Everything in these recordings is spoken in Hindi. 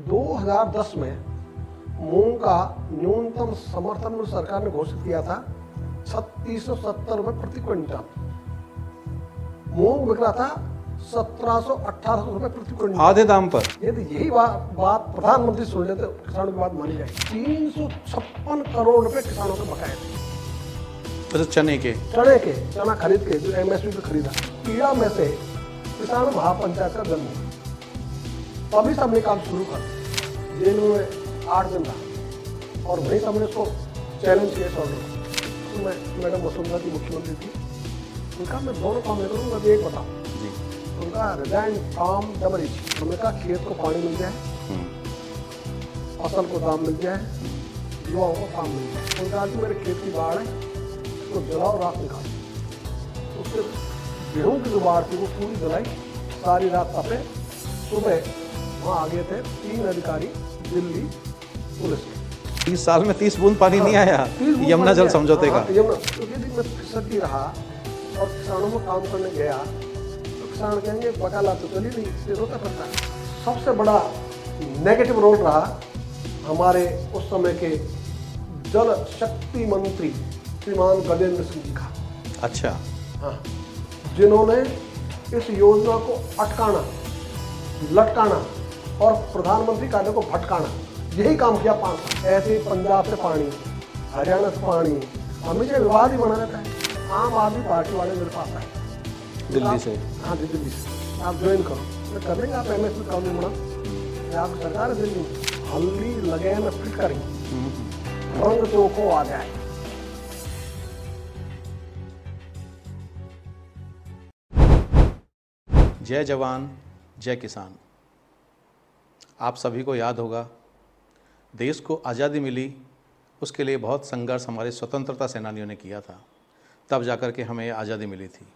2010 में मूंग का न्यूनतम समर्थन मूल्य सरकार ने घोषित किया था 3670 रुपए प्रति क्विंटल। मूंग बिक रहा था 1700-1800 रुपए प्रति क्विंटल, आधे दाम पर। यदि यही बात प्रधानमंत्री सुन लेते किसानों की बात मानी जाए। 356 करोड़ रुपए किसानों के बकाए थे। अच्छा, चने के चना खरीद के जो MSP पे खरीदा, पीड़ा में से किसान महापंचायत का जन्म हुआ। तभी सबने काम शुरू कर दिया। जेल में 8 दिन रहा और वहीं सबने उसको चैलेंज किया ऑर्डर। तो मैं मैडम वसुंधरा की मुख्यमंत्री थी, उनका मैं दोनों काम नहीं करूँगा, अभी एक बताऊँ। उनका रिजाइन फ्रॉम डबल इच। हमने कहा खेत को पानी मिल जाए, फसल को दाम मिल जाए, युवाओं को काम मिल जाए। उनका आज मेरे खेत की बाढ़ है, उसको जलाओ, रात निकालो। उससे गेहूँ की जो बाढ़ थी वो पूरी जलाई, सारी रात तपे। सुबह वहाँ आ गए थे 3 अधिकारी दिल्ली पुलिस के। 30 साल में 30 बूंद पानी नहीं आया यमुना जल समझौते का। यमुना, क्योंकि मैं कृषक ही रहा और किसानों में काम करने गया तो किसान कहेंगे बकाला तो चली नहीं, इससे रोता पड़ता है। सबसे बड़ा नेगेटिव रोल रहा हमारे उस समय के जल शक्ति मंत्री श्रीमान गजेंद्र सिंह जी का। अच्छा। हाँ, जिन्होंने इस योजना को अटकाना, लटकाना और प्रधानमंत्री कार्य को भटकाना, यही काम किया 5 साल। ऐसे ही पंजाब से पानी, हरियाणा से पानी, हमेशा विवाद ही बना रहता है। आम आदमी पार्टी वाले मेरे पास आए दिल्ली से। हाँ जी, दिल्ली से आप ज्वाइन करो, मैं कर देंगे आप MSP कानून बना, आपकी सरकार है दिल्ली में, हल्दी लगे में फिट करेंगे, रंग चोखो आ जाए। जय जवान जय किसान। आप सभी को याद होगा, देश को आज़ादी मिली उसके लिए बहुत संघर्ष हमारे स्वतंत्रता सेनानियों ने किया था, तब जाकर के हमें आज़ादी मिली थी।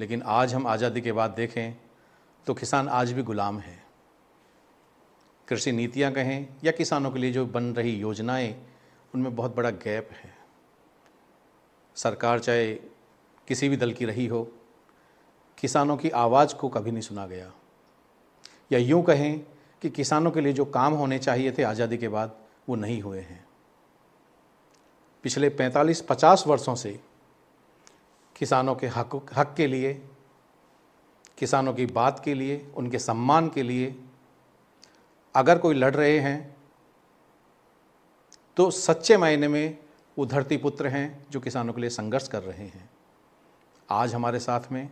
लेकिन आज हम आज़ादी के बाद देखें तो किसान आज भी गुलाम है। कृषि नीतियां कहें या किसानों के लिए जो बन रही योजनाएं, उनमें बहुत बड़ा गैप है। सरकार चाहे किसी भी दल की रही हो, किसानों की आवाज़ को कभी नहीं सुना गया। या यूँ कहें कि किसानों के लिए जो काम होने चाहिए थे आज़ादी के बाद, वो नहीं हुए हैं। पिछले 45-50 वर्षों से किसानों के हक के लिए, किसानों की बात के लिए, उनके सम्मान के लिए अगर कोई लड़ रहे हैं तो सच्चे मायने में वो धरती पुत्र हैं जो किसानों के लिए संघर्ष कर रहे हैं। आज हमारे साथ में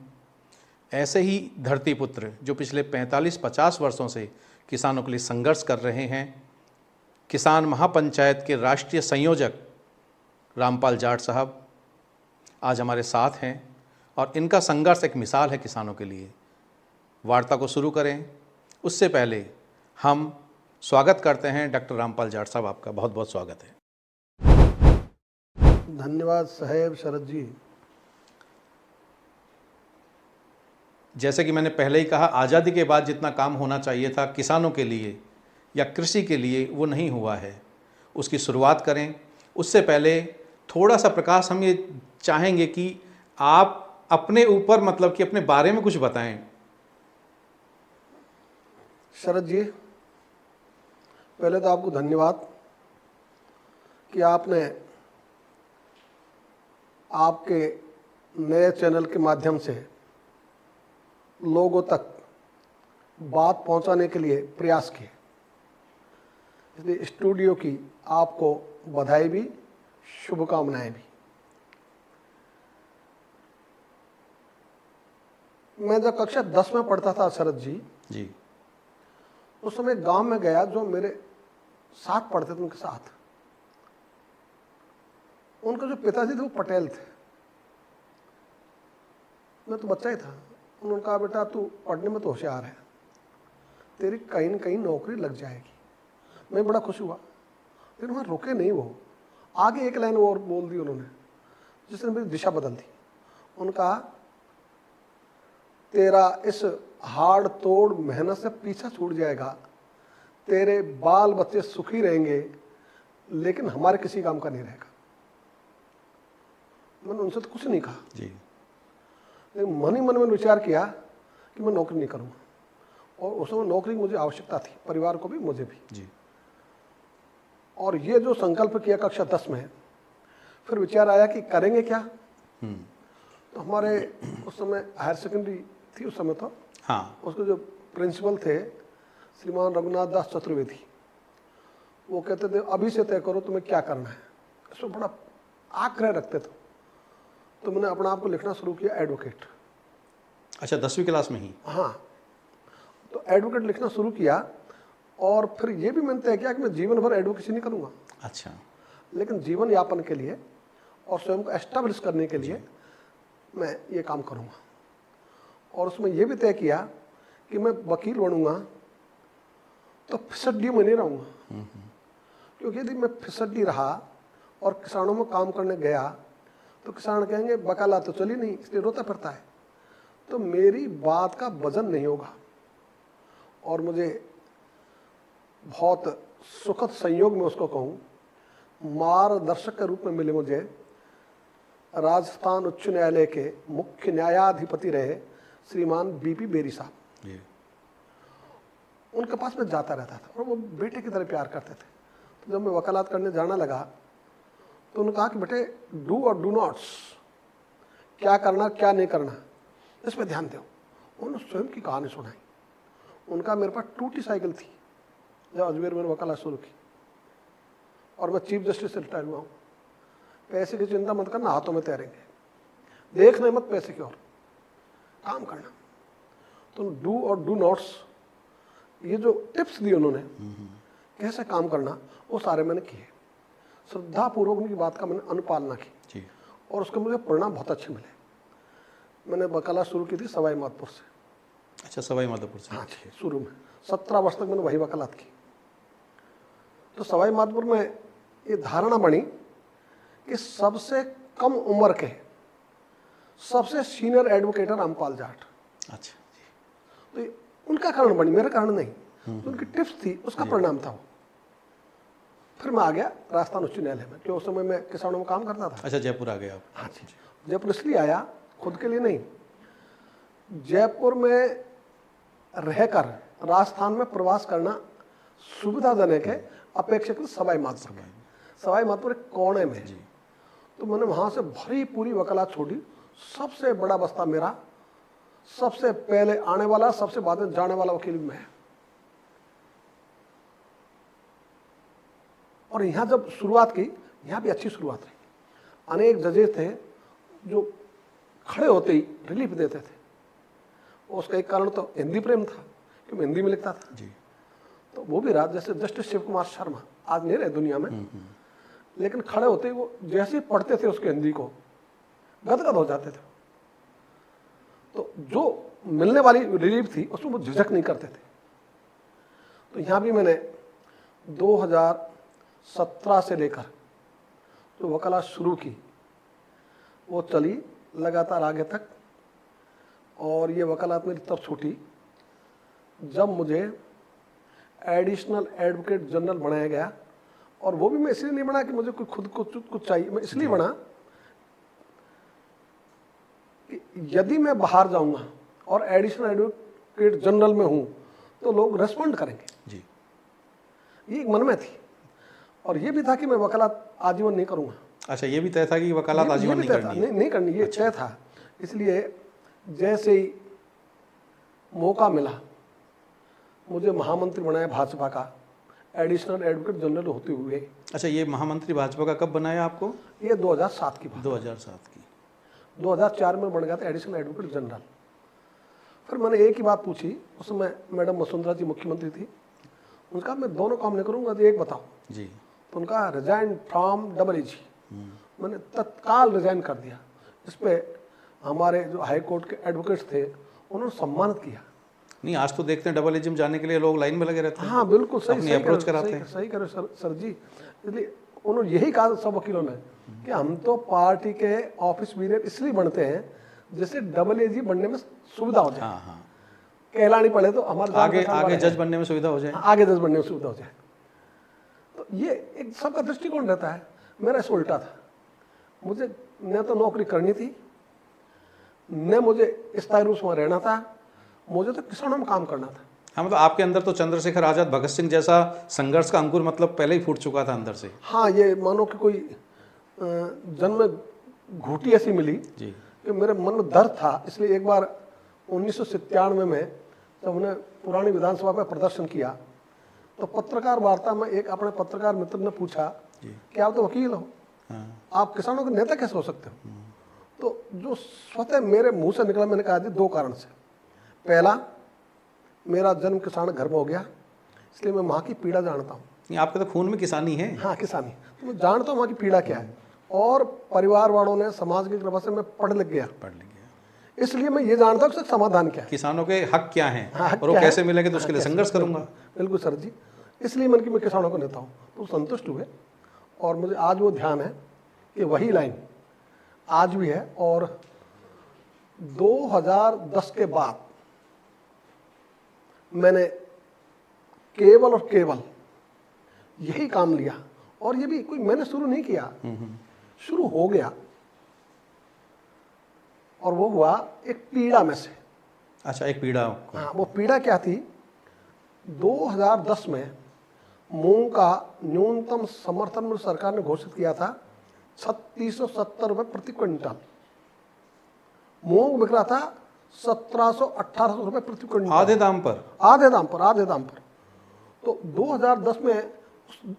ऐसे ही धरती पुत्र जो पिछले 45-50 वर्षों से किसानों के लिए संघर्ष कर रहे हैं, किसान महापंचायत के राष्ट्रीय संयोजक रामपाल जाट साहब आज हमारे साथ हैं और इनका संघर्ष एक मिसाल है किसानों के लिए। वार्ता को शुरू करें उससे पहले हम स्वागत करते हैं डॉक्टर रामपाल जाट साहब, आपका बहुत बहुत स्वागत है। धन्यवाद साहेब शरद जी। जैसे कि मैंने पहले ही कहा, आज़ादी के बाद जितना काम होना चाहिए था किसानों के लिए या कृषि के लिए, वो नहीं हुआ है। उसकी शुरुआत करें उससे पहले थोड़ा सा प्रकाश हम ये चाहेंगे कि आप अपने ऊपर, मतलब कि अपने बारे में कुछ बताएं। शरद जी, पहले तो आपको धन्यवाद कि आपने आपके नए चैनल के माध्यम से लोगों तक बात पहुंचाने के लिए प्रयास किए। इसलिए स्टूडियो की आपको बधाई भी, शुभकामनाएं भी। मैं जब कक्षा 10 में पढ़ता था शरद जी, उस समय गांव में गया, जो मेरे साथ पढ़ते थे उनके साथ, उनके जो पिताजी थे वो पटेल थे, मैं तो बच्चा ही था। उन्होंने कहा बेटा तू पढ़ने में तो होशियार है, तेरी कहीं न कहीं नौकरी लग जाएगी। मैं बड़ा खुश हुआ, लेकिन वहाँ रुके नहीं, वो आगे एक लाइन और बोल दी उन्होंने जिसने मेरी दिशा बदल दी। उनका तेरा इस हाड़ तोड़ मेहनत से पीछा छूट जाएगा, तेरे बाल बच्चे सुखी रहेंगे, लेकिन हमारे किसी काम का नहीं रहेगा। मैंने उनसे तो कुछ नहीं कहा जी, लेकिन मन ही मन में विचार किया कि मैं नौकरी नहीं करूँगा। और उस समय नौकरी की मुझे आवश्यकता थी, परिवार को भी मुझे भी। जी। और ये जो संकल्प किया कक्षा 10 में, फिर विचार आया कि करेंगे क्या। तो हमारे उस समय हायर सेकेंडरी थी उस समय, तो हाँ। उसके जो प्रिंसिपल थे श्रीमान रघुनाथ दास चतुर्वेदी, वो कहते थे अभी से तय करो तुम्हें क्या करना है। इसमें बड़ा आग्रह रखते थे। तो मैंने अपने आप को लिखना शुरू किया एडवोकेट। अच्छा, 10वीं क्लास में ही? हाँ, तो एडवोकेट लिखना शुरू किया। और फिर ये भी मैंने तय किया कि मैं जीवन भर एडवोकेसी नहीं करूँगा। अच्छा। लेकिन जीवन यापन के लिए और स्वयं को एस्टेब्लिश करने के लिए मैं ये काम करूँगा। और उसमें ये भी तय किया कि मैं वकील बनूंगा तो फिसड्डी में नहीं रहूँगा। क्योंकि यदि मैं फिसड्डी रहा और किसानों में काम करने गया तो किसान कहेंगे वकालत तो चली नहीं, इसलिए रोता फिरता है। तो मेरी बात का वजन नहीं होगा। और मुझे बहुत सुखद संयोग में उसको कहूँ, मार्गदर्शक के रूप में मिले मुझे राजस्थान उच्च न्यायालय के मुख्य न्यायाधिपति रहे श्रीमान बीपी बेरी साहब। उनके पास मैं जाता रहता था और वो बेटे की तरह प्यार करते थे। तो जब मैं वकालत करने जाना लगा तो उन्होंने कहा कि बेटे डू और डू नॉट्स, क्या करना क्या नहीं करना, इस पर ध्यान दो। उन्होंने स्वयं की कहानी सुनाई। उनका मेरे पास टूटी साइकिल थी जब अजमेर में वकालत शुरू की, और मैं चीफ जस्टिस से रिटायर हुआ हूँ। पैसे की चिंता मत करना, हाथों में तैरेंगे, देखना मत पैसे की ओर, काम करना। तो डू और डू नॉट्स, ये जो टिप्स दिए उन्होंने कैसे काम करना, वो सारे मैंने किए। श्रद्धापूर्वक उनकी बात का मैंने अनुपालना की और उसके मुझे परिणाम बहुत अच्छे मिले। मैंने वकालत शुरू की थी सवाई माधोपुर से। अच्छा, सवाई माधोपुर से? हाँ जी, शुरू में 17 वर्ष तक मैंने वही वकालत की। तो सवाई माधोपुर में ये धारणा बनी कि सबसे कम उम्र के सबसे सीनियर एडवोकेट रामपाल जाट। अच्छा। तो ये उनका कारण बनी, मेरा कारण नहीं। तो उनकी टिप्स थी, उसका परिणाम था वो। फिर मैं आ गया राजस्थान उच्च न्यायालय में, क्योंकि उस समय मैं किसानों में काम करता था। अच्छा, जयपुर आ गए आप? हाँ जी, जयपुर इसलिए आया, खुद के लिए नहीं। जयपुर में रहकर राजस्थान में प्रवास करना सुविधाजनक है अपेक्षाकृत सवाई माधोपुर में। सवाई माधोपुर एक कोने में। तो मैंने वहाँ से भरी पूरी वकालत छोड़ी। सबसे बड़ा बस्ता मेरा, सबसे पहले आने वाला, सबसे बाद में जाने वाला वकील मैं। और यहाँ जब शुरुआत की, यहाँ भी अच्छी शुरुआत रही। अनेक जजेस थे जो खड़े होते ही रिलीफ देते थे। उसका एक कारण तो हिंदी प्रेम था कि मैं हिंदी में लिखता था जी। तो वो भी रहा। जैसे जस्टिस शिव कुमार शर्मा आज नहीं रहे दुनिया में, लेकिन खड़े होते ही वो जैसे ही पढ़ते थे उसके हिंदी को गदगद हो जाते थे। तो जो मिलने वाली रिलीफ थी उसमें वो झिझक नहीं करते थे। तो यहाँ भी मैंने 2017 से लेकर जो वकालत शुरू की वो चली लगातार आगे तक। और ये वकालत मेरी तब छूटी जब मुझे एडिशनल एडवोकेट जनरल बनाया गया। और वो भी मैं इसलिए नहीं बना कि मुझे कोई खुद को कुछ चाहिए, मैं इसलिए बना कि यदि मैं बाहर जाऊंगा और एडिशनल एडवोकेट जनरल में हूं तो लोग रेस्पॉन्ड करेंगे जी। ये एक मन में थी। और ये भी था कि मैं वकालत आजीवन नहीं करूंगा। अच्छा, ये भी तय था कि वकालत आजीवन नहीं करनी है? नहीं करनी, ये तय था। इसलिए जैसे ही मौका मिला मुझे महामंत्री बनाया भाजपा का, एडिशनल एडवोकेट जनरल होते हुए। अच्छा, ये महामंत्री भाजपा का कब बनाया आपको? ये 2007 की बात। 2007 की। 2004 में बन गया था एडिशनल एडवोकेट जनरल। फिर मैंने एक ही बात पूछी, उस समय मैडम वसुंधरा जी मुख्यमंत्री थी। उनका मैं दोनों काम नहीं करूंगा तो एक बताओ जी। तो उनका रिजाइन फ्रॉम AAG। मैंने तत्काल रिजाइन कर दिया। इस पे हमारे जो हाई कोर्ट के एडवोकेट्स थे उन्होंने सम्मानित किया। नहीं, आज तो देखते हैं AAG में जाने के लिए लोग लाइन में लगे रहते हैं। हाँ बिल्कुल सही, अपनी अप्रोच कराते हैं। सही करो सर जी। इसलिए उन्होंने यही कहा सब वकीलों ने कि हम तो पार्टी के ऑफिस बीरियर इसलिए बनते हैं जिससे AAG बनने में सुविधा हो जाए। हाँ हाँ, कहलानी पड़े तो हमारे आगे जज बनने में सुविधा हो जाए। आगे जज बनने में सुविधा हो जाए। तो ये एक सबका दृष्टिकोण रहता है। मेरा इस उल्टा था। मुझे न तो नौकरी करनी थी, न मुझे स्थायी रूप से वहाँ रहना था। मुझे तो किसानों में काम करना था। हाँ, मतलब आपके अंदर तो चंद्रशेखर आज़ाद, भगत सिंह जैसा संघर्ष का अंकुर मतलब पहले ही फूट चुका था अंदर से। हाँ, ये मानो कि कोई जन्म में घूंटी ऐसी मिली जी। कि मेरे मन में दर्द था। इसलिए एक बार 1997 में जब हमने पुरानी विधानसभा में प्रदर्शन किया तो पत्रकार वार्ता में एक अपने पत्रकार मित्र ने पूछा कि आप तो वकील हो, आप किसानों के नेता कैसे हो सकते हो? तो जो स्वतः मेरे मुंह से निकला, मैंने कहा जी 2 कारण से। पहला, मेरा जन्म किसान घर में हो गया, इसलिए मैं वहाँ की पीड़ा जानता हूँ। नहीं, आपके तो खून में किसानी है। हाँ, किसानी, तो मैं जानता हूँ वहाँ की पीड़ा क्या है। और परिवार वालों ने, समाज की कृपा से मैं पढ़ लिख गया, इसलिए मैं ये जानता हूँ कि इसका समाधान क्या है, किसानों के हक क्या हैं, हाँ, और वो क्या कैसे है? मिलेंगे, तो हाँ, उसके लिए कैसे? संघर्ष करूंगा। बिल्कुल सर जी, इसलिए मन की मैं किसानों का नेता हूँ। तो संतुष्ट हुए और मुझे आज वो ध्यान है कि वही लाइन आज भी है। और 2010 के बाद मैंने केवल और केवल यही काम लिया, और ये भी कोई मैंने शुरू नहीं किया, शुरू हो गया। और वो हुआ एक पीड़ा में से। अच्छा, एक पीड़ा। हाँ, वो पीड़ा क्या थी? 2010 में मूंग का न्यूनतम समर्थन मूल्य सरकार ने घोषित किया था 3670 रुपये प्रति क्विंटल। मूंग बिक रहा था 1700-1800 रुपये प्रति क्विंटल, आधे दाम पर। आधे दाम पर। तो 2010 में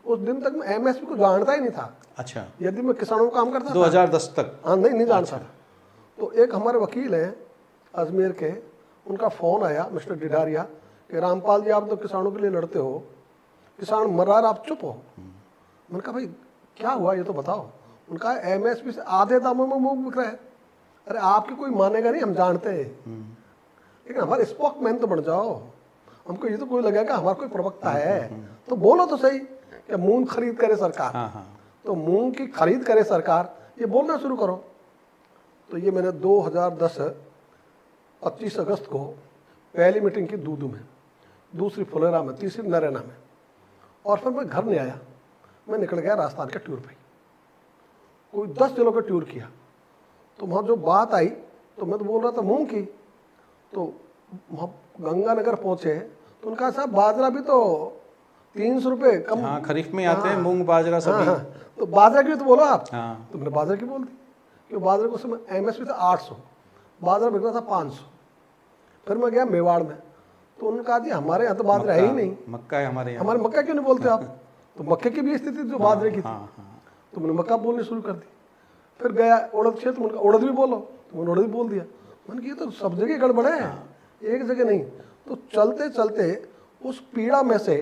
उस दिन तक मैं एमएसपी को जानता ही नहीं था। अच्छा, यदि मैं किसानों का काम करता 2010 तक? हाँ, नहीं जानता था। तो एक हमारे वकील हैं अजमेर के, उनका फ़ोन आया, मिस्टर डिडारिया, कि रामपाल जी आप तो किसानों के लिए लड़ते हो, किसान मर रहा है, आप चुप हो। मैंने कहा भाई क्या हुआ ये तो बताओ। उनका एमएसपी से आधे दामों में मूंग बिक रहा है। अरे आपकी कोई मानेगा नहीं, हम जानते हैं, लेकिन हमारे स्पोकमैन तो बन जाओ। हमको ये तो कोई लगेगा हमारा कोई प्रवक्ता है, तो बोलो तो सही कि मूंग खरीद करे सरकार। तो मूंग की खरीद करे सरकार, ये बोलना शुरू करो। तो ये मैंने 2010 25 अगस्त को पहली मीटिंग की दूदू में, दूसरी फुलेरा में, तीसरी नरैना में, और फिर मैं घर नहीं आया। मैं निकल गया राजस्थान के टूर पे। कोई 10 जिलों का टूर किया। तो वहाँ जो बात आई, तो मैं तो बोल रहा था मूंग की। तो वहाँ गंगानगर पहुँचे तो उनका साहब बाजरा भी तो 300 रुपये कम। हाँ, खरीफ में आते हैं मूंग बाजरा सभी। हाँ, तो बाजरा की तो बोलो आप। हाँ, तो मैंने बाजरा की बोल दी, क्योंकि बाजरे को उस समय एमएसपी था 800, बाजरा बिक रहा था 500। फिर मैं गया मेवाड़ में, तो उन्होंने कहा जी हमारे यहाँ तो बाजरा है ही नहीं। मक्का है हमारे यहाँ। हमारे मक्का क्यों नहीं बोलते आप? तो मक्के की भी स्थिति जो बाजरे की थी। तो मैंने मक्का बोलनी शुरू कर दी। फिर गया उड़द क्षेत्र में, उड़द भी बोलो, तो मैंने उड़द भी बोल दिया। मैंने कहा तो सब जगह गड़बड़ है, एक जगह नहीं। तो चलते चलते उस पीड़ा में से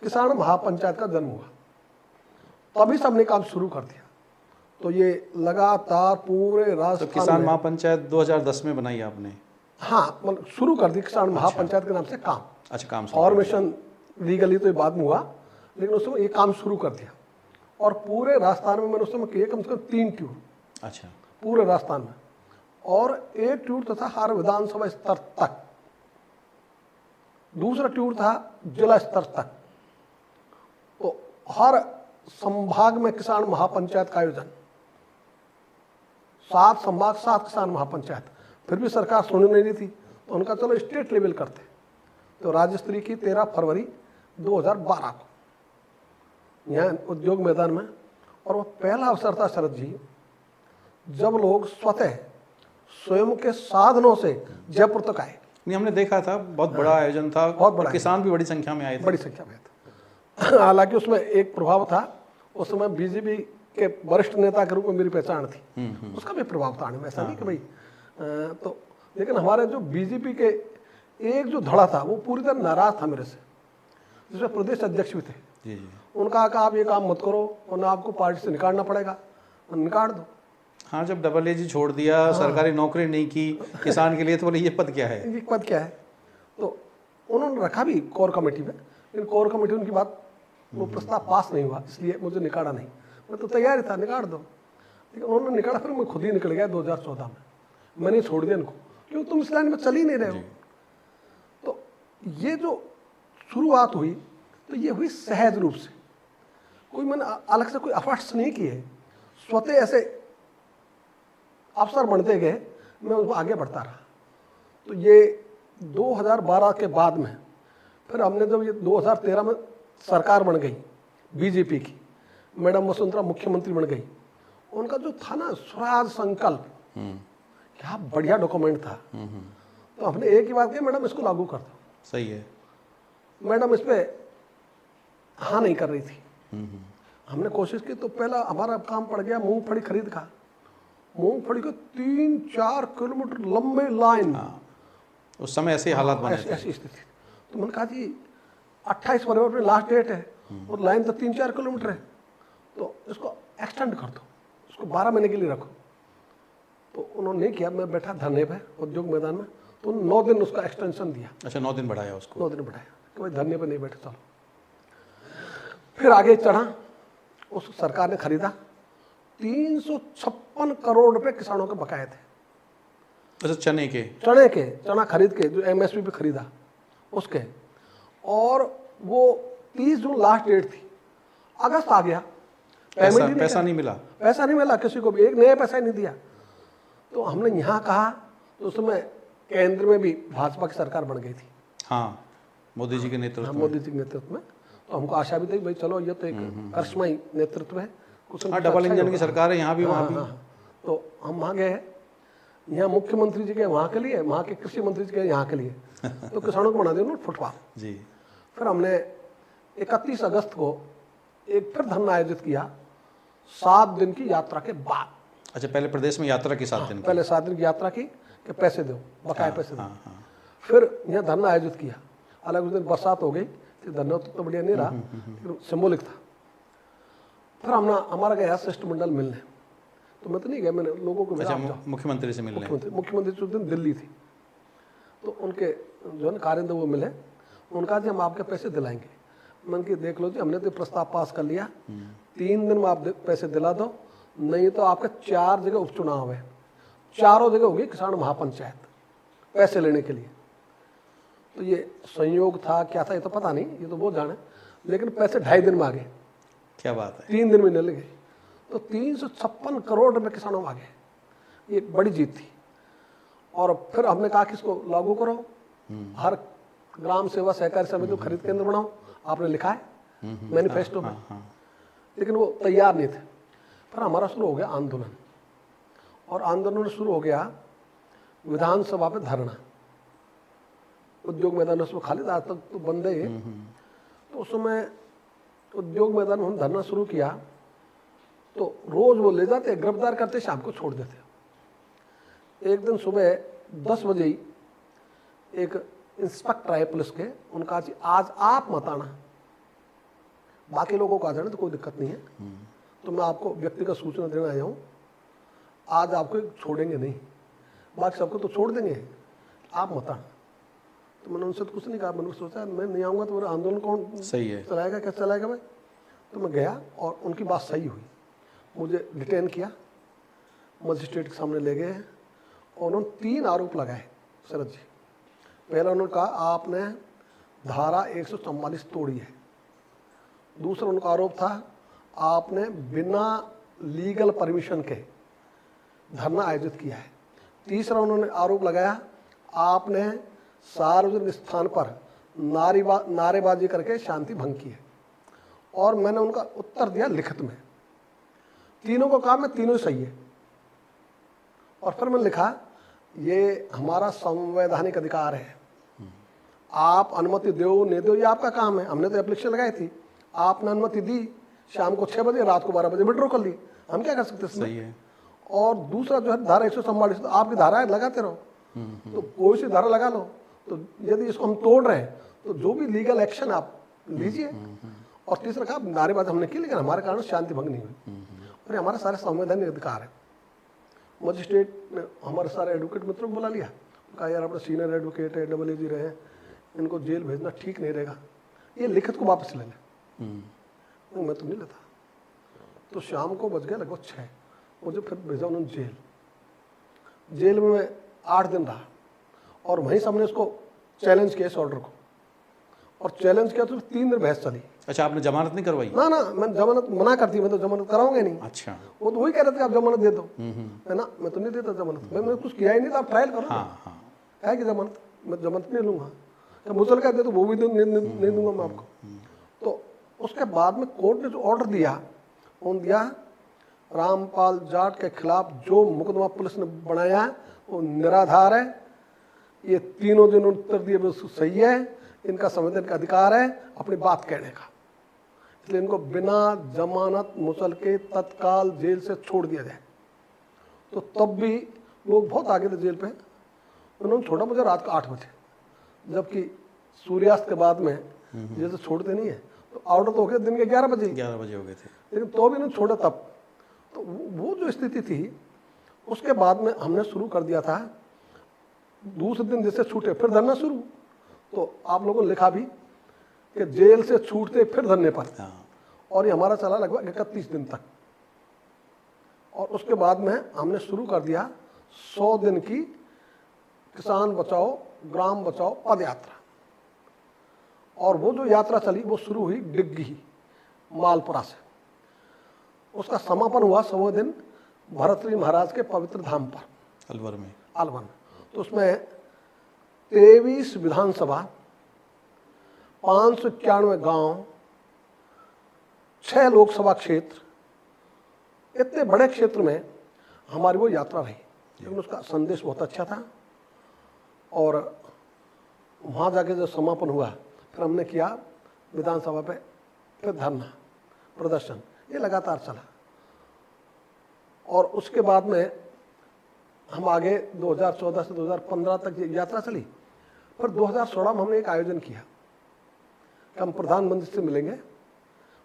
किसान महापंचायत का जन्म हुआ। तभी सबने काम शुरू कर दिया। तो ये लगातार पूरे राजस्थान तो किसान महापंचायत 2010 में बनाई आपने? हाँ, मतलब शुरू कर दी किसान महापंचायत के नाम से काम। अच्छा, काम फॉर्मेशन लीगली तो ये बाद में हुआ, लेकिन उस समय ये काम शुरू कर दिया। और पूरे राजस्थान में मैंने उस समय किए कम से कम 3 टूर। अच्छा, पूरे राजस्थान में। और एक टूर तो था हर विधानसभा स्तर तक, दूसरा टूर था जिला स्तर तक। तो हर संभाग में किसान महापंचायत का आयोजन, 7 संभाग 7 किसान महापंचायत। फिर भी सरकार सुन नहीं रही थी, तो उनका चलो स्टेट लेवल करते। तो राज्य स्तरीय की 13 फरवरी 2012 को यहाँ उद्योग मैदान में। और वो पहला अवसर था शरद जी, जब लोग स्वयं के साधनों से जयपुर तक आए। नहीं, हमने देखा था, बहुत बड़ा आयोजन था, बहुत बड़ा। किसान भी बड़ी संख्या में आए थे। बड़ी संख्या में थे। हालांकि उसमें एक प्रभाव था, उस समय बीजेपी के वरिष्ठ नेता के रूप में मेरी पहचान थी, उसका भी प्रभाव था। ऐसा नहीं कि भाई तो, लेकिन हमारे जो बीजेपी के एक जो धड़ा था वो पूरी तरह नाराज था मेरे से, जिसमें प्रदेश अध्यक्ष भी थे। जी जी। उनका कहा आप ये काम मत करो वरना आपको पार्टी से निकालना पड़ेगा, निकाल दो। हाँ, जब डबल एजी छोड़ दिया, सरकारी नौकरी नहीं की किसान के लिए, तो बोले ये पद क्या है? ये पद क्या है? तो उन्होंने रखा भी कोर कमेटी में, लेकिन कोर कमेटी उनकी बात, वो प्रस्ताव पास नहीं हुआ, इसलिए मुझे निकाला नहीं। मैं तो तैयार ही था, निकाल दो, लेकिन उन्होंने निकाला। फिर मैं खुद ही निकल गया 2014 में। मैंने छोड़ दिया इनको, क्यों तुम इस लाइन में चल ही नहीं रहे हो। तो ये जो शुरुआत हुई, तो ये हुई सहज रूप से, कोई मैंने अलग से कोई एफर्ट्स नहीं किए, स्वतः ऐसे अवसर बढ़ते गए, मैं उसको आगे बढ़ता रहा। तो ये 2012 के बाद में फिर हमने जब ये 2013 में सरकार बन गई बीजेपी की, मैडम वसुंधरा मुख्यमंत्री बन गई, उनका जो था ना स्वराज संकल्प, क्या बढ़िया डॉक्यूमेंट था। तो हमने एक ही बात की, मैडम इसको लागू कर दो। सही है। मैडम इस पे हाँ नहीं कर रही थी। हमने कोशिश की तो पहला हमारा काम पड़ गया मूंगफली खरीद का। मूंगफली के 3-4 किलोमीटर लंबे लाइन। उस समय ऐसे हालात बने थे। ऐसी स्थिति। तो मैंने कहा जी 28 फरवरी में लास्ट डेट है और लाइन तो 3-4 किलोमीटर है, तो इसको एक्सटेंड कर दो, इसको 12 महीने के लिए रखो। तो उन्होंने नहीं किया। मैं बैठा धरने पे उद्योग मैदान में, तो 9 दिन उसका एक्सटेंशन दिया। अच्छा, 9 दिन बढ़ाया उसको। 9 दिन बढ़ाया कि भाई धरने पे नहीं बैठे, चलो। फिर आगे चढ़ा, उस सरकार ने खरीदा। 356 करोड़ रुपए किसानों के बकाए थे। अच्छा, चना खरीद के जो एमएसपी पे खरीदा उसके, और वो 30 जून लास्ट डेट थी। अगस्त आ गया, पैसा नहीं मिला। पैसा नहीं मिला किसी को भी, एक नया पैसा ही नहीं दिया। तो हमने यहाँ कहा, तो उसमें केंद्र में भी भाजपा की सरकार बन गई थी। हाँ, मोदी जी के नेतृत्व में। मोदी जी के नेतृत्व में। तो हमको आशा भी थी भाई चलो ये तो एक करिश्माई नेतृत्व है, कुछ डबल इंजन की सरकार है यहाँ भी वहाँ भी। तो हम वहाँ गए, यहाँ मुख्यमंत्री जी के वहाँ के लिए, वहाँ के कृषि मंत्री जी के यहाँ के लिए। तो किसानों को बना दिया फुटपाथ जी। फिर हमने 31 अगस्त को एक फिर धरना आयोजित किया, 7 दिन की यात्रा के बाद। अच्छा, पहले प्रदेश में यात्रा की 7 दिन पहले 7 दिन की यात्रा की कि पैसे दो, बकाए पैसे दो। फिर यहाँ धरना आयोजित किया। अलग उस दिन बरसात हो गई, फिर धरना तो बढ़िया नहीं रहा, सिंबॉलिक था। फिर हमारा गया शिष्टमंडल मिलने, तो मैं तो नहीं गया, मैंने लोगों को अच्छा, मुख्यमंत्री से मिलने। मुख्यमंत्री उस दिन दिल्ली थी, तो उनके जो है ना कारिंदे वो मिले। उनका जी हम आपके पैसे दिलाएंगे। मैंने कि देख लो जी, हमने तो प्रस्ताव पास कर लिया, 3 दिन में आप पैसे दिला दो, नहीं तो आपके 4 जगह उपचुनाव है, चारों जगह होगी किसान महापंचायत पैसे लेने के लिए। तो ये संयोग था क्या था ये तो पता नहीं, ये तो वो जाने, लेकिन पैसे 2.5 दिन में आ गए। क्या बात है। 3 दिन में मिल गए। तो 356 करोड़ रुपए किसानों में आ गए। ये बड़ी जीत थी। और फिर हमने कहा कि इसको लागू करो, हर ग्राम सेवा सहकारी समिति खरीद केंद्र बनाओ। आपने लिखा है मैनिफेस्टो में, लेकिन वो तैयार नहीं थे। फिर हमारा शुरू हो गया आंदोलन, और आंदोलन शुरू हो गया विधानसभा पे धरना। उद्योग मैदान उसमें खाली था, आज तक तो बंद है। तो उस समय उद्योग मैदान में हम धरना शुरू किया, तो रोज वो ले जाते, गिरफ्तार करते, शाम को छोड़ देते। एक दिन सुबह 10 बजे ही एक इंस्पेक्टर आए पुलिस के, उनका आज आप मत आना, बाकी लोगों को आ जाने तो कोई दिक्कत नहीं है, तो मैं आपको व्यक्तिगत सूचना देना आया हूँ, आज आपको छोड़ेंगे नहीं, बाकी सबको तो छोड़ देंगे, आप मत आना। तो मैंने उनसे तो कुछ नहीं कहा, मैंने सोचा मैं नहीं आऊँगा तो मेरा आंदोलन कौन सही है चलाएगा, कैसे चलाएगा भाई। तो मैं गया और उनकी बात सही हुई, मुझे डिटेन किया, मजिस्ट्रेट के सामने ले गए और उन्होंने 3 आरोप लगाए शरद जी। पहला उन्होंने कहा आपने धारा 144 तोड़ी है। दूसरा उनका आरोप था आपने बिना लीगल परमिशन के धरना आयोजित किया है। तीसरा उन्होंने आरोप लगाया आपने सार्वजनिक स्थान पर नारेबाजी करके शांति भंग की है। और मैंने उनका उत्तर दिया लिखित में, तीनों को कहा मैं तीनों सही है। और फिर मैंने लिखा ये हमारा संवैधानिक अधिकार है, आप अनुमति दो नहीं दो ये आपका काम है। हमने तो एप्लीकेशन लगाई थी, आपने अनुमति दी, शाम को 6 बजे, रात को 12 बजे विड्रॉ कर ली, हम क्या कर सकते इसमें। सही है। और दूसरा जो है धारा 144, तो आपकी धारा है लगाते रहो, तो कोई सी धारा लगा लो, तो यदि इसको हम तोड़ रहे हैं तो जो भी लीगल एक्शन आप लीजिए। और तीसरा कहा नारेबाजी हमने की, लेकिन हमारे कारण शांति भंग नहीं हुई, और ये हमारा सारे संवैधानिक अधिकार है। मजिस्ट्रेट ने हमारे सारे एडवोकेट मित्रों को बुला लिया, कहा यार अपने सीनियर एडवोकेट है, डबल एजी रहे, इनको जेल भेजना ठीक नहीं रहेगा, ये लिखित को वापस ले लें। मैं तो नहीं लेता। तो शाम को बज गए लगभग 6, मुझे फिर भेजा उन्होंने जेल। जेल में मैं 8 दिन रहा, और वहीं से हमने उसको चैलेंज किया इस ऑर्डर को, और चैलेंज किया तो 3 दिन बहस चली। अच्छा, आपने जमानत नहीं करवाई? ना मैंने जमानत मना करती, मैं तो जमानत कराऊंगा नहीं। अच्छा, वो तो वही कह रहे थे आप जमानत दे दो, है ना, मैं तो नहीं देता जमानत, मैंने कुछ किया ही नहीं था, आप ट्रायल करो। है कि जमानत, मैं जमानत नहीं लूंगा, जब मुचल कहते तो वो भी नहीं दूंगा मैं आपको। तो उसके बाद में कोर्ट ने जो ऑर्डर दिया, उन्होंने दिया रामपाल जाट के खिलाफ जो मुकदमा पुलिस ने बनाया है वो निराधार है, ये तीनों दिन उत्तर दिए वो सही है, इनका संवैधानिक अधिकार है अपनी बात कहने का, इसलिए इनको बिना जमानत मुचल के तत्काल जेल से छोड़ दिया जाए। तो तब भी लोग बहुत आगे थे जेल पे, उन्होंने छोड़ा मुझे रात को 8 बजे, जबकि सूर्यास्त के बाद में जेल से छोड़ते नहीं है, तो ऑर्डर तो हो गया दिन के 11 बजे हो गए थे, लेकिन तो भी इन्होंने छोड़ा तब। तो वो जो स्थिति थी, उसके बाद में हमने शुरू कर दिया था, दूसरे दिन जैसे छूटे फिर धरना शुरू। तो आप लोगों ने लिखा भी कि जेल से छूटते फिर धरने पर, और ये हमारा चला लगभग 31 दिन तक। और उसके बाद में हमने शुरू कर दिया 100 दिन की किसान बचाओ ग्राम बचाओ पद यात्रा। और वो जो यात्रा चली वो शुरू हुई डिग्गी मालपुरा से, उसका समापन हुआ 100 दिन भरतरी महाराज के पवित्र धाम पर अलवर में। तो उसमें 23 विधानसभा, 591 गांव, 6 लोकसभा क्षेत्र, इतने बड़े क्षेत्र में हमारी वो यात्रा रही, लेकिन उसका संदेश बहुत अच्छा था। और वहाँ जाके जब समापन हुआ फिर हमने किया विधानसभा पे फिर धरना प्रदर्शन, ये लगातार चला। और उसके बाद में हम आगे 2014 से 2015 तक ये यात्रा चली। फिर 2016 में हमने एक आयोजन किया कि हम प्रधानमंत्री से मिलेंगे,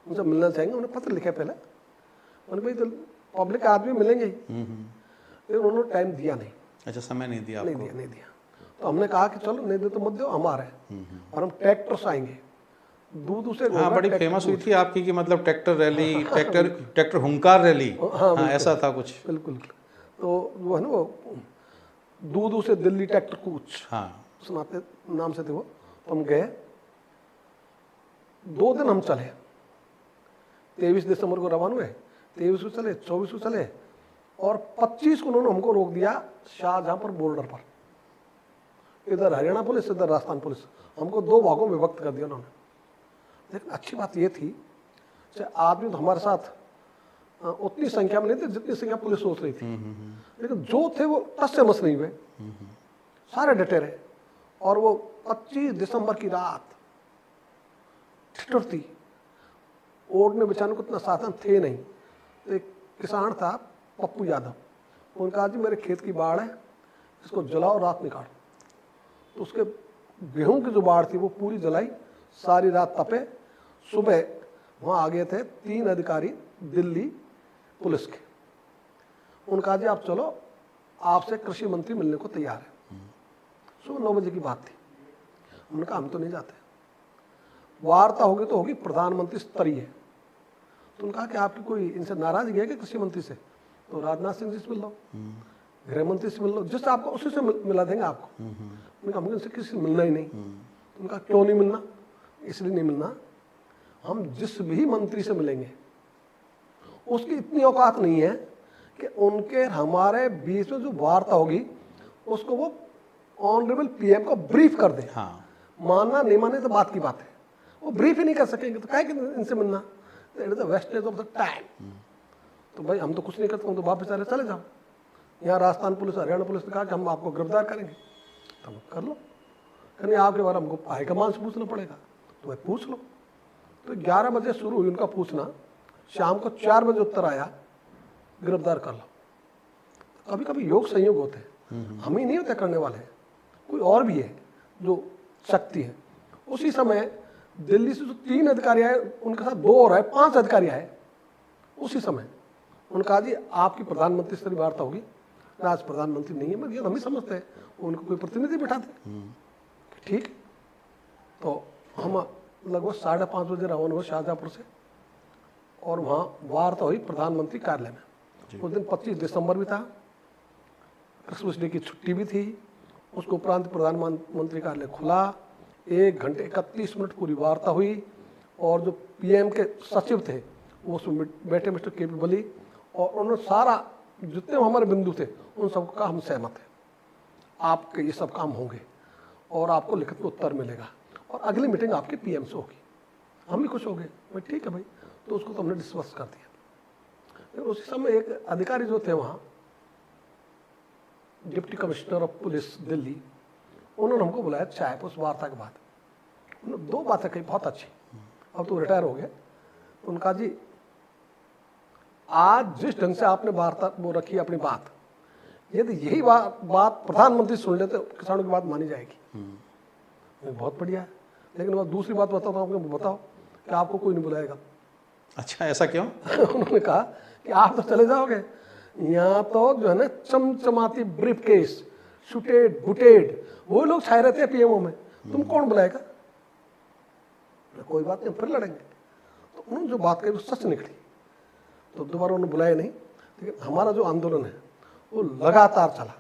उनसे मिलना चाहेंगे। उन्हें पत्र लिखे पहले, उन्हें भाई तो पब्लिक आदमी मिलेंगे ही, लेकिन उन्होंने टाइम दिया नहीं। अच्छा, समय नहीं दिया आपको? नहीं दिया। तो हमने कहा कि चलो नहीं दे तो मत दो, हमारे और हम ट्रैक्टर से आएंगे दूर से। हाँ, बड़ी फेमस हुई थी आपकी कि मतलब ट्रैक्टर रैली, ट्रैक्टर हुंकार रैली। हाँ, ऐसा था कुछ। बिल्कुल। तो वो है ना, वो दूर से दिल्ली ट्रैक्टर कूच, हाँ, उस नाम से थे वो। तो हम गए, 2 दिन हम चले, 23 दिसंबर को रवाना हुए, 23 को चले, 24 को चले, और 25 को उन्होंने हमको रोक दिया शाहजहांपुर बॉर्डर पर। इधर हरियाणा पुलिस, इधर राजस्थान पुलिस, हमको 2 भागों में विभक्त कर दिया उन्होंने। लेकिन अच्छी बात ये थी कि आदमी तो हमारे साथ उतनी संख्या में नहीं थे जितनी संख्या पुलिस सोच रही थी, लेकिन जो थे वो टस से मस नहीं हुए, सारे डटे रहे। और वो 25 दिसंबर की रात ठिठुर थी, ओढ़ने बिछाने को इतना साधन थे नहीं। तो एक किसान था पप्पू यादव, उन्होंने कहा जी मेरे खेत की बाढ़ है, इसको जलाओ, रात में काटो। तो उसके गेहूं की जो बाढ़ थी वो पूरी जलाई, सारी रात तपे। सुबह वहाँ आ गए थे 3 अधिकारी दिल्ली पुलिस के, उन्होंने कहा जी आप चलो, आपसे कृषि मंत्री मिलने को तैयार है। सुबह 9 बजे की बात थी। हमने कहा हम तो नहीं जाते, वार्ता होगी तो होगी प्रधानमंत्री स्तरीय। तो उन्होंने कहा कि आपकी कोई इनसे नाराजगी है कि कृषि मंत्री से? तो राजनाथ सिंह जी से मिल लो, गृह मंत्री से मिल लो, जिससे आपको उसी से मिला देंगे आपको। उन्होंने कहा मुझे इनसे किसी से मिलना ही नहीं। उन्होंने कहा क्यों नहीं मिलना? इसलिए नहीं मिलना, हम जिस भी मंत्री से मिलेंगे उसकी इतनी औकात नहीं है कि उनके हमारे बीच में जो वार्ता होगी उसको वो ऑनरेबल पीएम को ब्रीफ कर दे। हाँ, मानना नहीं माने तो बात की बात है, वो ब्रीफ ही नहीं कर सकेंगे तो क्या इनसे मिलना? It is the wastage of the time. तो भाई हम तो कुछ नहीं करते, हम तो वापस चले जाओ। यहाँ राजस्थान पुलिस, हरियाणा पुलिस ने कहा कि हम आपको गिरफ्तार करेंगे, तो कर लो। कहने आपके बारे में हमको हाईकमान से पूछना पड़ेगा, तो भाई पूछ लो। तो 11 बजे शुरू हुई उनका पूछना, शाम को 4 बजे उत्तर आया, गिरफ्तार कर लो। कभी कभी योग संयोग होते हैं, हम ही नहीं होते करने वाले, कोई और भी है जो शक्ति है। उसी समय दिल्ली से जो 3 अधिकारी आए, उनके साथ 2 और आए, 5 अधिकारी आए उसी समय। उन्होंने कहा जी आपकी प्रधानमंत्री से वार्ता होगी। आज प्रधानमंत्री नहीं है, मगर हम ही समझते हैं उनको कोई प्रतिनिधि बिठाते। ठीक। तो हम लगभग 5:30 बजे रवाना हुए शाहजहांपुर से, और वहाँ वार्ता हुई प्रधानमंत्री कार्यालय में। उस दिन 25 दिसंबर भी था, क्रिसमस डे की छुट्टी भी थी। उसके उपरांत प्रधानमंत्री कार्यालय खुला, 1 घंटे 31 मिनट पूरी वार्ता हुई। और जो पीएम के सचिव थे वो उसमें बैठे मिस्टर के पी बली, और उन्होंने सारा जितने हमारे बिंदु थे उन सबका हम सहमत हैं, आपके ये सब काम होंगे। और आपको लिखित में उत्तर मिलेगा और अगली मीटिंग आपकी पीएम से होगी। हम भी खुश हो गए, भाई ठीक है भाई, तो उसको तो हमने डिस्कस कर दिया। फिर उसी समय एक अधिकारी जो थे वहाँ, deputy commissioner of police Delhi, उन्होंने हमको बुलाया चाय पर उस वार्ता के बाद। उन्होंने 2 बातें कही बहुत अच्छी। अब तो रिटायर हो गए। उनका जी आज जिस ढंग से आपने वार्ता वो रखी अपनी बात, यदि यही बात प्रधानमंत्री सुन लेते किसानों की बात मानी जाएगी। बहुत बढ़िया है, लेकिन वो दूसरी बात बताता हूँ आपको, बताओ कि आपको कोई नहीं बुलाएगा। अच्छा, ऐसा क्यों? उन्होंने कहा कि आप तो चले जाओगे, यहाँ तो जो है ना चमचमाती ब्रीफ केस, शूटेड बुटेड वो लोग छाए रहते हैं पीएमओ में, तुम कौन बुलाएगा? कोई बात नहीं, फिर लड़ेंगे। तो उन्होंने जो बात कही वो सच निकली, तो दोबारा उन्होंने बुलाया नहीं। लेकिन हमारा जो आंदोलन है वो लगातार चला,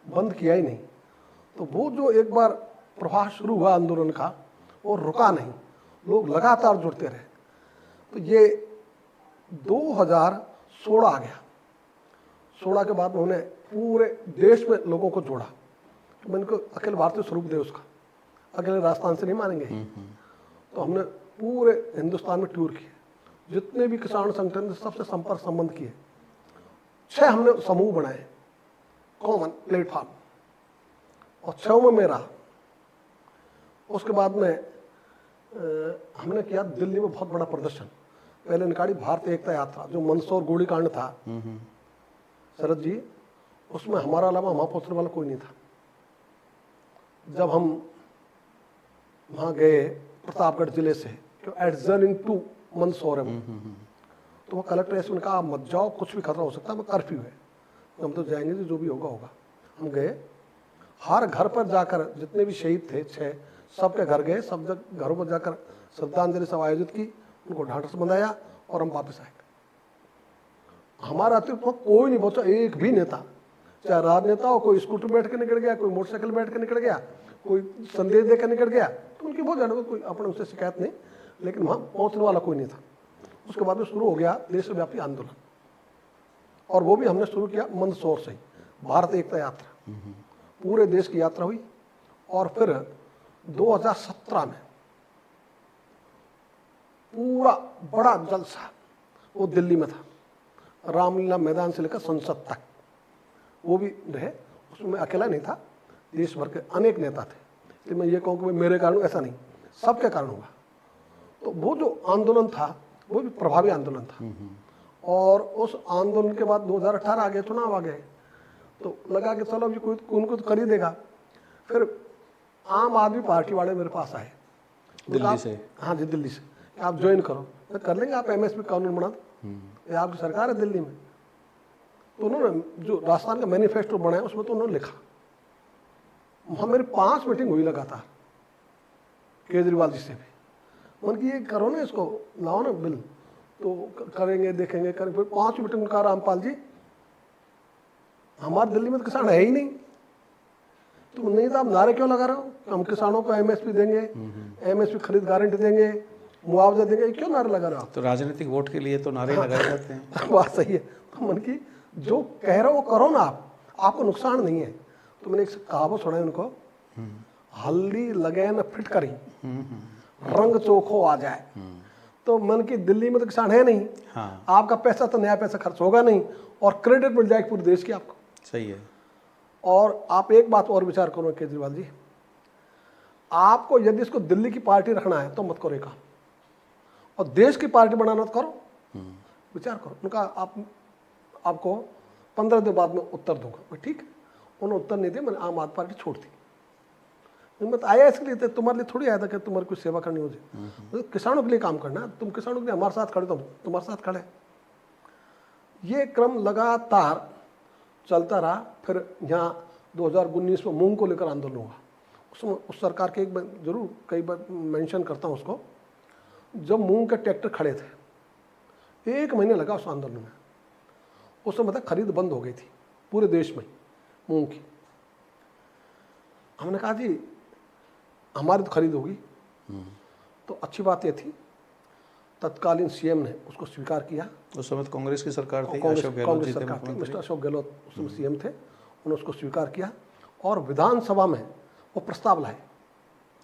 बंद किया ही नहीं। तो वो जो एक बार प्रवाह शुरू हुआ आंदोलन का, वो रुका नहीं, लोग लगातार जुड़ते रहे। तो ये 2016 आ गया। 16 के बाद उन्होंने पूरे देश में लोगों को जोड़ा। तो मैंने कहा अखिल भारतीय स्वरूप दे उसका, अकेले राजस्थान से नहीं मानेंगे। तो हमने पूरे हिंदुस्तान में टूर किए, जितने भी किसान संगठन थे सबसे संपर्क संबंध किए। 6 हमने समूह बनाए, कॉमन प्लेटफॉर्म, और 6 में मेरा। उसके बाद में हमने किया दिल्ली में बहुत बड़ा प्रदर्शन। पहले निकाली भारतीय एकता यात्रा, जो मंदसौर गोलीकांड था शरद जी, उसमें हमारा अलावा वहाँ पहुँचने वाला कोई नहीं था। जब हम वहाँ गए प्रतापगढ़ जिले से, जो एडजर्निंग टू मंदसौर है, तो वो कलेक्टर ऐसे उन्होंने कहा आप मत जाओ, कुछ भी खतरा हो सकता है, मैं कर्फ्यू है, हम तो जाएंगे जी, जो भी होगा होगा। हम गए, हर घर पर जाकर जितने भी शहीद थे 6, सबके घर गए, सब घरों पर जाकर श्रद्धांजलि सभा आयोजित की, उनको ढांढस बंधाया और हम वापस आए। हमारा अतिरिक्त कोई नहीं पहुंचा, एक भी नेता, चाहे राजनेता हो, कोई स्कूटर बैठ के निकल गया, कोई मोटरसाइकिल बैठ के निकल गया, कोई संदेश देकर निकल गया, तो उनकी बहुत ज़्यादा कोई अपने उनसे शिकायत नहीं, लेकिन वहाँ पहुँचने वाला कोई नहीं था। उसके बाद में शुरू हो गया देशव्यापी आंदोलन, और वो भी हमने शुरू किया मंदसौर से ही, भारत एकता यात्रा, पूरे देश की यात्रा हुई। और फिर 2017 में पूरा बड़ा जलसा वो दिल्ली में था, रामलीला मैदान से लेकर संसद तक, वो भी रहे। उसमें अकेला नहीं था, देश भर के अनेक नेता थे। इसलिए मैं ये कहूँ कि मेरे कारण ऐसा नहीं, सबके कारण हुआ। तो वो जो आंदोलन था वो भी प्रभावी आंदोलन था। और उस आंदोलन के बाद 2018 आ गए, चुनाव आ गए, तो लगा कि चलो अभी कोई उनको तो कर ही देगा। फिर आम आदमी पार्टी वाले मेरे पास आए दिल्ली से। हाँ जी, दिल्ली से, आप ज्वाइन करो, तो कर लेंगे, आप एमएसपी कानून बना दो, ये आपकी सरकार है दिल्ली में। तो उन्होंने जो राजस्थान का मैनिफेस्टो बनाया उसमें तो उन्होंने लिखा। वहाँ मेरी 5 मीटिंग हुई लगातार केजरीवाल जी से भी। मन की ये करो ना, इसको लाओ ना बिल, तो करेंगे, देखेंगे, करेंगे। फिर 5 मीटिंग कहा रामपाल जी हमारे दिल्ली में तो किसान है ही नहीं, तो नहीं तो आप नारे क्यों लगा रहे हो, हम किसानों को एमएसपी देंगे, एमएसपी खरीद गारंटी देंगे, मुआवजा देंगे, क्यों नारे लगा रहे हो? तो राजनीतिक वोट के लिए तो नारे लगाए जाते हैं। बात सही है। तो मन की जो कह रहे हो वो करो ना, आपको नुकसान नहीं है। तो मैंने एक कहावत सुना है उनको, हल्दी लगे न फिट करी, रंग चोखो आ जाए। तो मन की दिल्ली में तो किसान है नहीं, हाँ, आपका पैसा तो नया पैसा खर्च होगा नहीं, और क्रेडिट मिल जाएगी पूरे देश की आपको। सही है। और आप एक बात और विचार करो केजरीवाल जी, आपको यदि इसको दिल्ली की पार्टी रखना है तो मत करो ये काम, और देश की पार्टी बनाना तो करो, विचार करो। उनका आपको 15 दिन बाद में उत्तर दूंगा। ठीक है, उन्होंने उत्तर नहीं दिया, मैंने आम आदमी पार्टी छोड़ दी। मैं तो आया इसके लिए, तुम्हारे लिए थोड़ी आया था कि तुम्हारी कुछ सेवा करनी हो जाए, तो किसानों के लिए काम करना है। तुम किसानों के लिए हमारे साथ खड़े, तो तुम्हारे साथ खड़े। ये क्रम लगातार चलता रहा। फिर यहाँ 2019 में मूंग को लेकर आंदोलन हुआ। उसमें उस सरकार के एक बार जरूर कई बार मेंशन करता हूँ उसको, जब मूंग के ट्रैक्टर खड़े थे, 1 महीने लगा उस आंदोलन में। उस समय तक खरीद बंद हो गई थी पूरे देश में मूंग की। हमने कहा जी हमारी तो खरीद होगी। तो अच्छी बात यह थी, तत्कालीन सीएम ने उसको स्वीकार किया। उस समय तो कांग्रेस की सरकार थी, कांग्रेस अशोक गहलोत जी थे सरकार थी, मुख्यमंत्री। मिस्टर अशोक गहलोत उस समय सीएम थे। उन्होंने उसको स्वीकार किया और विधानसभा में वो प्रस्ताव लाए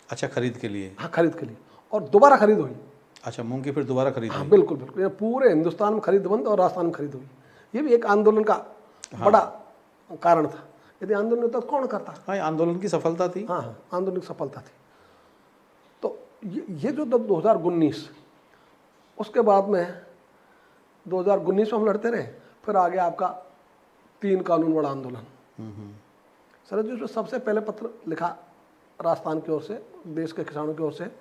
अच्छा, खरीद के लिए। हाँ, खरीद के लिए, और दोबारा खरीद हुई। अच्छा, मूंग की फिर दोबारा खरीद हाँ हुई। बिल्कुल बिल्कुल, ये पूरे हिंदुस्तान में खरीद बंद और राजस्थान में खरीद हुई। ये भी एक आंदोलन का बड़ा कारण था। यदि आंदोलन होता तो कौन करता। हाँ, ये आंदोलन की सफलता थी। हाँ हाँ, आंदोलन की सफलता थी। तो ये जो 2019, उसके बाद में 2019 में हम लड़ते रहे, फिर आ गया आपका 3 कानून बड़ा आंदोलन। सर जी, उसमें सबसे पहले पत्र लिखा राजस्थान की ओर से, देश के किसानों की ओर से,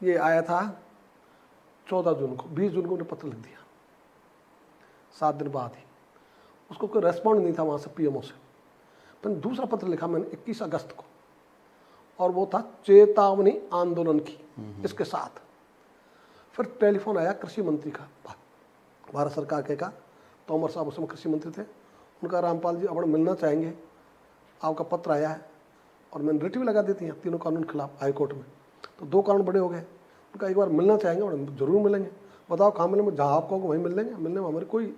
ये आया था 14 जून को। 20 जून को उन्हें पत्र लिख दिया, 7 दिन बाद ही। उसको कोई रेस्पॉन्ड नहीं था वहाँ से, पीएमओ से। फिर दूसरा पत्र लिखा मैंने 21 अगस्त को, और वो था चेतावनी आंदोलन की। इसके साथ फिर टेलीफोन आया कृषि मंत्री का, भारत सरकार के का, तोमर साहब उस समय कृषि मंत्री थे। उनका, रामपाल जी अपन मिलना चाहेंगे, आपका पत्र आया है। और मैंने रिट भी लगा दी थी तीनों कानून के खिलाफ हाई कोर्ट में। तो 2 कानून बड़े हो गए। उनका एक बार मिलना चाहेंगे, और जरूर मिलेंगे, बताओ कहाँ मिलेंगे, जहाँ आप कहोगे वहीं मिल लेंगे, मिलने में हमारी कोई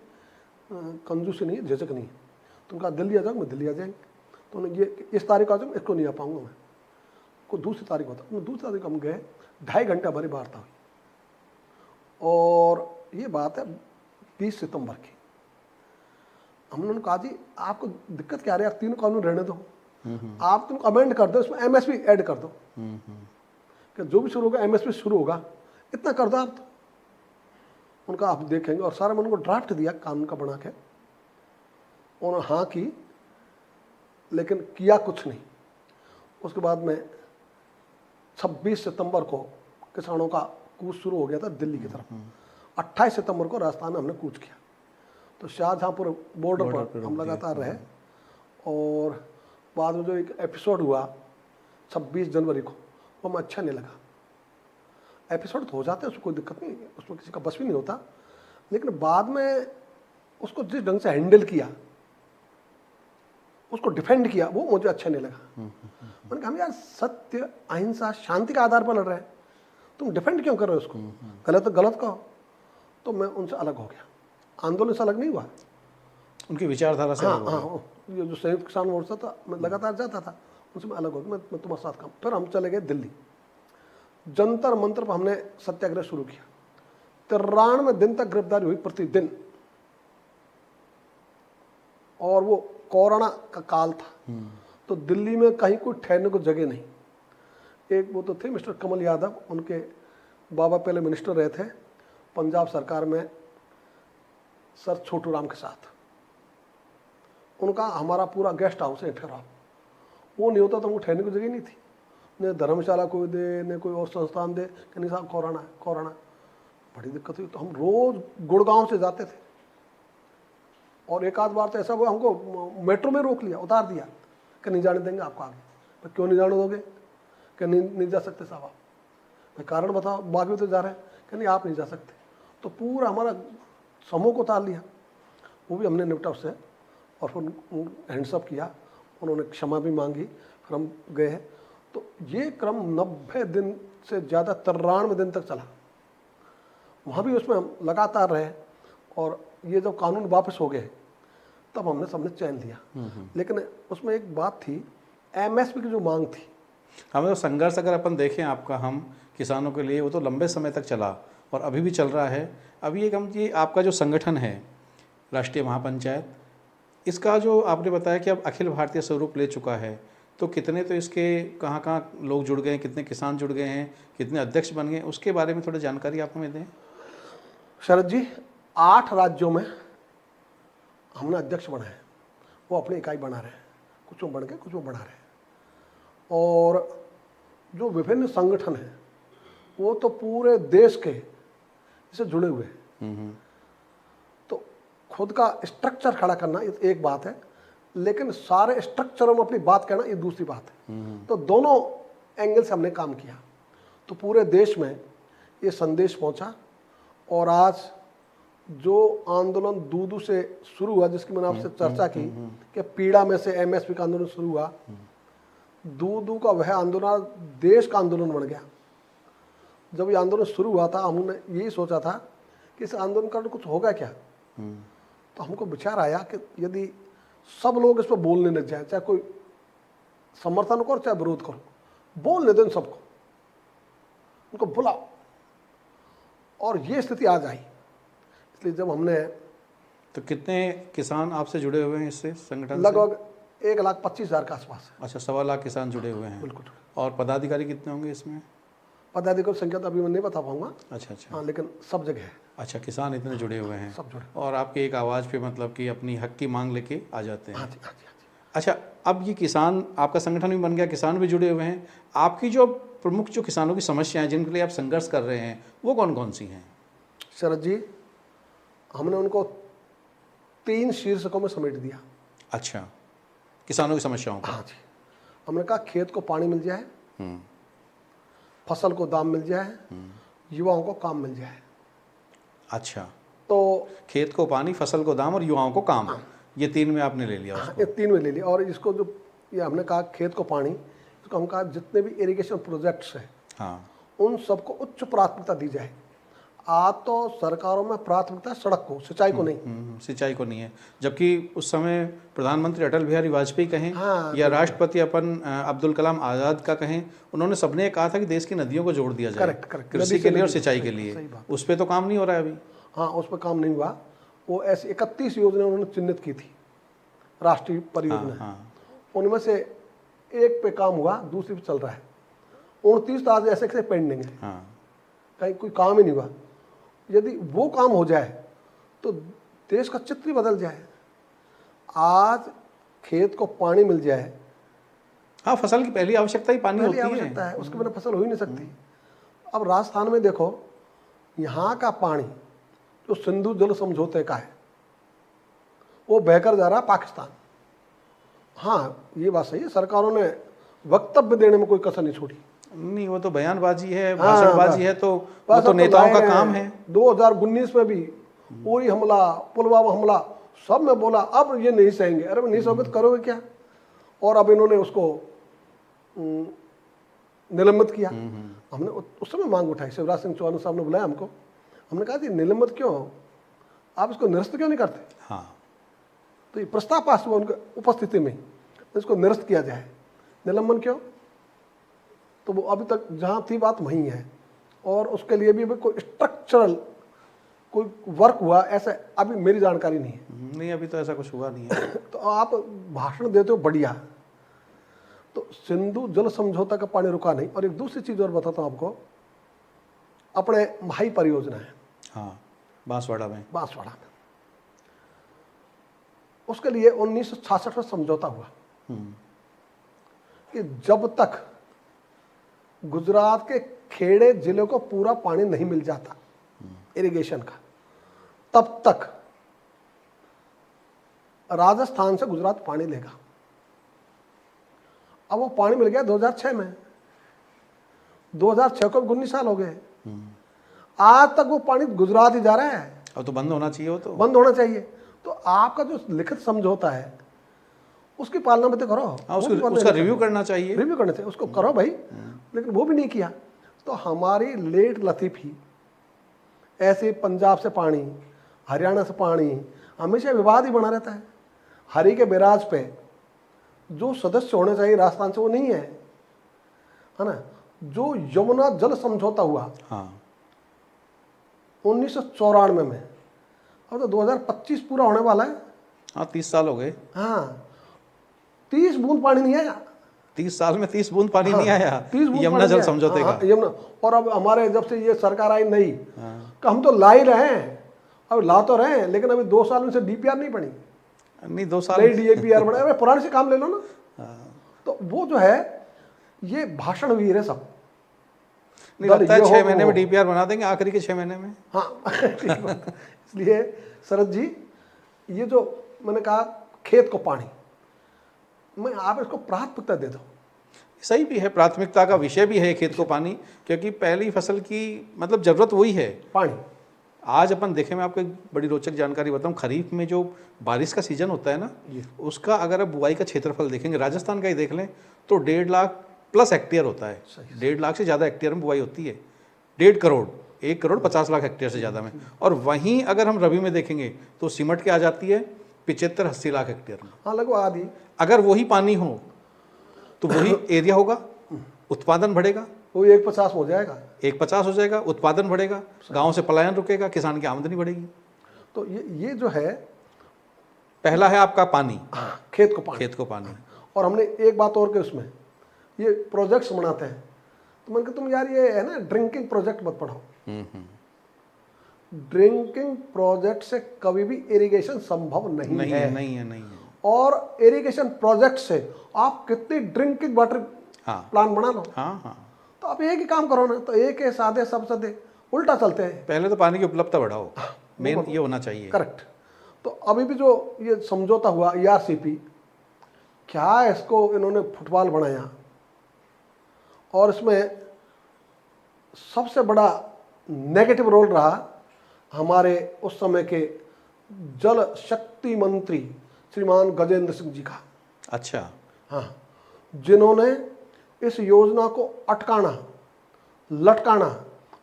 कंजूसी नहीं है, झिझक नहीं है। तो उनका दिल्ली आ जाओ, मैं दिल्ली आ जाएंगे। तो उन्हें ये इस तारीख को आ जाओ, इसको नहीं आ पाऊंगा मैं, को दूसरी तारीख होता। दूसरी तारीख हम गए, 2.5 घंटे हमारी वार्ता हुई। और ये बात है 30 सितंबर की। हमने उन्हें कहा, जी आपको दिक्कत क्या आ रही है, 3 कानून रहने दो, आप तुम अमेंड कर दो, इसमें एमएसपी ऐड कर दो, कि जो भी शुरू होगा एमएसपी शुरू होगा, इतना कर दो आप। तो उनका आप देखेंगे, और सारा मैंने उनको ड्राफ्ट दिया कानून का बना के। उन्होंने हाँ की, लेकिन किया कुछ नहीं। उसके बाद में 26 सितंबर को किसानों का कूच शुरू हो गया था दिल्ली की तरफ। 28 सितंबर को राजस्थान में हमने कूच किया। तो शाहजहांपुर बॉर्डर पर हम लगातार रहे। और बाद में जो एक एपिसोड हुआ 26 जनवरी को, वो हमें अच्छा नहीं लगा। एपिसोड तो हो जाते हैं, उसमें कोई दिक्कत नहीं, उसमें किसी का बस भी नहीं होता, लेकिन बाद में उसको जिस ढंग से हैंडल किया, उसको डिफेंड किया, वो मुझे अच्छा नहीं लगा। मैंने कहा, हम यार सत्य, अहिंसा, शांति के आधार पर लड़ रहे हैं, तुम डिफेंड क्यों कर रहे हो उसको, गलत तो गलत कहो। तो मैं उनसे अलग हो गया। आंदोलन से अलग नहीं हुआ, उनकी विचारधारा से अलग हो गया। हाँ, ये जो संयुक्त किसान मोर्चा था, मैं लगातार जाता था, उनसे मैं अलग हो गया। मैं तुम्हारे साथ काम। फिर हम चले गए दिल्ली, जंतर मंतर पर हमने सत्याग्रह शुरू किया। 93 दिन तक गिरफ्तारी हुई प्रतिदिन। और वो कोरोना का काल था, तो दिल्ली में कहीं कोई ठहरने को जगह नहीं। एक वो तो थे मिस्टर कमल यादव, उनके बाबा पहले मिनिस्टर रहे थे पंजाब सरकार में, सर छोटू राम के साथ। उनका हमारा पूरा गेस्ट हाउस है ठहराव, वो नहीं होता तो हमको ठहरने की जगह नहीं थी। न धर्मशाला कोई दे, न कोई और संस्थान दे, कि नहीं साहब कोरोना है, कोरोना। बड़ी दिक्कत हुई। तो हम रोज गुड़गांव से जाते थे, और एक आध बार तो ऐसा हुआ हमको मेट्रो में रोक लिया, उतार दिया कि नहीं जाने देंगे आपको आगे। तो क्यों नहीं जाने दोगे, कि नहीं जा सकते साहब आप। मैं कारण बताओ, बाकी तो जा रहे हैं, कि नहीं आप नहीं जा सकते। तो पूरा हमारा समूह को उतार लिया, वो भी हमने निपटा उससे। और फिर हैंड्सअप किया, उन्होंने क्षमा भी मांगी, फिर हम गए। तो ये क्रम 90 दिन से ज़्यादा, 93 दिन तक चला। वहाँ भी उसमें हम लगातार रहे। और ये जब कानून वापस हो गए, तब हमने सबने चैन लिया। लेकिन उसमें एक बात थी, एमएसपी की जो मांग थी। हमें तो संघर्ष अगर अपन देखें आपका, हम किसानों के लिए, वो तो लंबे समय तक चला और अभी भी चल रहा है। अभी एक हम ये आपका जो संगठन है राष्ट्रीय महापंचायत, इसका जो आपने बताया कि अब अखिल भारतीय स्वरूप ले चुका है, तो कितने, तो इसके कहाँ कहाँ लोग जुड़ गए हैं, कितने किसान जुड़ गए हैं, कितने अध्यक्ष बन गए, उसके बारे में थोड़ी जानकारी आप हमें दें। शरद जी, 8 राज्यों में हमने अध्यक्ष बनाए, वो अपनी इकाई बना रहे हैं। कुछ वो बढ़ गए, कुछ वो बढ़ा रहे हैं। और जो विभिन्न संगठन हैं, वो तो पूरे देश के इससे जुड़े हुए हैं। तो खुद का स्ट्रक्चर खड़ा करना एक बात है, लेकिन सारे स्ट्रक्चरों में अपनी बात कहना ये दूसरी बात है। तो दोनों एंगल से हमने काम किया। तो पूरे देश में ये संदेश पहुंचा। और आज जो आंदोलन दूदू से शुरू हुआ, जिसकी मैंने आपसे चर्चा की कि पीड़ा में से एमएसपी का आंदोलन शुरू हुआ, दूदू का वह आंदोलन देश का आंदोलन बन गया। जब ये आंदोलन शुरू हुआ था, हमने यही सोचा था कि इस आंदोलन का कुछ होगा क्या। तो हमको विचार आया कि यदि सब लोग इस पर बोलने लग जाए, चाहे कोई समर्थन करो चाहे विरोध करो, बोलने दो इन सबको, उनको बुलाओ। और ये स्थिति आ जाए, इसलिए जब हमने तो कितने किसान आपसे जुड़े हुए हैं इससे संगठन से? लगभग 1,25,000 के आसपास है। अच्छा, 1.25 किसान जुड़े हुए हैं। बिल्कुल। और पदाधिकारी कितने होंगे इसमें? पदाधिकारी संख्या तो अभी मैं नहीं बता पाऊंगा। अच्छा अच्छा। हाँ, लेकिन सब जगह है, अच्छा, किसान इतने जुड़े हुए हैं सब जुड़े। और आपकी एक आवाज़ पे मतलब कि अपनी हक की मांग लेके आ जाते हैं। हाँ जी, हाँ जी, हाँ जी। अच्छा, अब ये किसान, आपका संगठन भी बन गया, किसान भी जुड़े हुए हैं। आपकी जो प्रमुख जो किसानों की समस्याएं जिनके लिए आप संघर्ष कर रहे हैं वो कौन कौन सी हैं? शरद जी, हमने उनको 3 शीर्षकों में समेट दिया। अच्छा, किसानों की समस्याओं को। हाँ जी, हमने कहा खेत को पानी मिल जाए, फसल को दाम मिल जाए, युवाओं को काम मिल जाए। अच्छा, तो खेत को पानी, फसल को दाम और युवाओं को काम, ये 3 में आपने ले लिया हाँ, उसको। ये 3 में ले लिया। और इसको जो ये हमने कहा खेत को पानी, इसको हम कहा जितने भी इरिगेशन प्रोजेक्ट्स हैं हाँ, उन सबको उच्च प्राथमिकता दी जाए। आज तो सरकारों में प्राथमिकता सड़क को, सिंचाई को नहीं। सिंचाई को नहीं है, जबकि उस समय प्रधानमंत्री अटल बिहारी वाजपेयी कहें हाँ, या राष्ट्रपति अपन अब्दुल कलाम आज़ाद का कहें, उन्होंने सबने कहा था कि देश की नदियों को जोड़ दिया जाए। Correct, correct. कृषि के लिए और सिंचाई के लिए। सही बात। उस पर तो काम नहीं हो रहा है अभी। हाँ, उस पर काम नहीं हुआ। वो ऐसी 31 योजना उन्होंने चिन्हित की थी, राष्ट्रीय परियोजना। हाँ, उनमें से एक पे काम हुआ, दूसरी पे चल रहा है। 29 आज ऐसे कैसे पेंडिंग है, हाँ, कहीं कोई काम ही नहीं हुआ। यदि वो काम हो जाए तो देश का चित्र ही बदल जाए। आज खेत को पानी मिल जाए, हाँ, फसल की पहली आवश्यकता ही पानी पहली होती है। आवश्यकता है, उसके बिना फसल हो ही नहीं सकती। अब राजस्थान में देखो, यहाँ का पानी जो सिंधु जल समझौते का है वो बहकर जा रहा है पाकिस्तान। हाँ, ये बात सही है, सरकारों ने वक्तव्य देने में कोई कसर नहीं छोड़ी। नहीं, वो तो बयानबाजी है, हाँ, भाषणबाजी है, तो वो तो नेताओं का काम है। 2019 में भी उरी हमला, पुलवामा हमला, सब में बोला अब ये नहीं सहेंगे। अरे नहीं सहोगे तो करोगे क्या? और अब इन्होंने उसको निलंबित किया। हमने उस समय मांग उठाई, शिवराज सिंह चौहान साहब ने बुलाया हमको। हमने कहा कि निलंबित क्यों, आप इसको निरस्त क्यों नहीं करते? हाँ, तो ये प्रस्ताव पास हुआ उनके उपस्थिति में, इसको निरस्त किया जाए। निलंबन क्यों? तो वो अभी तक जहाँ थी बात वहीं है। और उसके लिए भी कोई स्ट्रक्चरल कोई वर्क हुआ ऐसा अभी मेरी जानकारी नहीं है। नहीं, अभी तो ऐसा कुछ हुआ नहीं है। तो आप भाषण देते हो बढ़िया, तो सिंधु जल समझौता का पानी रुका नहीं। और एक दूसरी चीज़ और बताता हूँ आपको, अपने माही परियोजना है, हाँ, बांसवाड़ा में। बांसवाड़ा में, उसके लिए 1966 में समझौता हुआ कि जब तक गुजरात के खेड़े जिले को पूरा पानी नहीं मिल जाता इरिगेशन का, तब तक राजस्थान से गुजरात पानी लेगा। अब वो पानी मिल गया 2006 में, 2006 को 19 साल हो गए, आज तक वो पानी गुजरात ही जा रहा है। अब तो बंद होना चाहिए, वो तो बंद होना चाहिए। तो आपका जो लिखित समझौता है उसकी पालना भी तो करो। हाँ, उसका रिव्यू करना चाहिए। रिव्यू करना चाहिए, उसको करो भाई। लेकिन वो भी नहीं किया। तो हमारी लेट लतीफ़ी ऐसे पंजाब से पानी, हरियाणा से पानी, हमेशा विवाद ही बना रहता है। हरि के बैराज पे जो सदस्य होने चाहिए राजस्थान से वो नहीं है ना। जो यमुना जल समझौता हुआ हाँ, 1994 में, अब तो 2025 पूरा होने वाला है। हाँ, 30 साल हो गए। हाँ, 30 बूंद पानी नहीं आया। 30 साल में 30 बूंद पानी नहीं आया 30 बूंद यमुना पानी जल नहीं आया। समझौते हाँ, का। यमुना। और अब हमारे जब से ये सरकार आई नई, तो हम तो ला ही रहे हैं, अब ला तो रहे हैं, लेकिन अभी 2 साल में से DPR नहीं बनी, नहीं 2 साल नई DAPR बने। अरे पुराने से काम ले लो ना। हाँ। तो वो जो है ये भाषण वीर है सब। नहीं लगता है 6 महीने में DPR बना देंगे, आखिरी के 6 महीने में। हाँ इसलिए शरद जी, ये जो मैंने कहा खेत को पानी, मैं आप इसको प्राथमिकता दे दो। सही भी है, प्राथमिकता का विषय भी है खेत को पानी, क्योंकि पहली फसल की मतलब ज़रूरत वही है, पानी। आज अपन देखें, मैं आपको एक बड़ी रोचक जानकारी बताऊं, खरीफ में जो बारिश का सीजन होता है ना, उसका अगर आप बुआई का क्षेत्रफल देखेंगे, राजस्थान का ही देख लें तो 1.5 लाख प्लस हेक्टेयर होता है। 1.5 लाख से ज़्यादा हेक्टेयर में बुआई होती है। 1.5 करोड़, 1 करोड़ 50 लाख हेक्टेयर से ज़्यादा में। और वहीं अगर हम रबी में देखेंगे तो सिमट के आ जाती है 75-80 लाख हेक्टेयर में। हाँ, लगभग आधी। अगर वही पानी हो तो वही एरिया होगा, उत्पादन बढ़ेगा, वो 1,50 हो जाएगा। 1,50 हो जाएगा, उत्पादन बढ़ेगा, गांव से पलायन रुकेगा, किसान की आमदनी बढ़ेगी। तो ये जो है, पहला है आपका पानी, हाँ, खेत को पानी। खेत को पानी। और हमने एक बात और की उसमें, ये प्रोजेक्ट्स बनाते हैं, तो मैंने कहा तुम यार ये है ना ड्रिंकिंग प्रोजेक्ट मत पढ़ो। ड्रिंकिंग प्रोजेक्ट से कभी भी इरिगेशन संभव नहीं है। नहीं है। और इरिगेशन प्रोजेक्ट से आप कितनी ड्रिंकिंग वाटर प्लान बना लो। हाँ। तो आप एक ही काम करो ना, तो एक है सादे सब सदे, उल्टा चलते हैं। पहले तो पानी की उपलब्धता बढ़ाओ, मेन ये होना चाहिए। करेक्ट। तो अभी भी जो ये समझौता हुआ ERCP, क्या इसको इन्होंने फुटबॉल बनाया, और इसमें सबसे बड़ा नेगेटिव रोल रहा हमारे उस समय के जल शक्ति मंत्री श्रीमान गजेंद्र सिंह जी का। अच्छा। हाँ, जिन्होंने इस योजना को अटकाना, लटकाना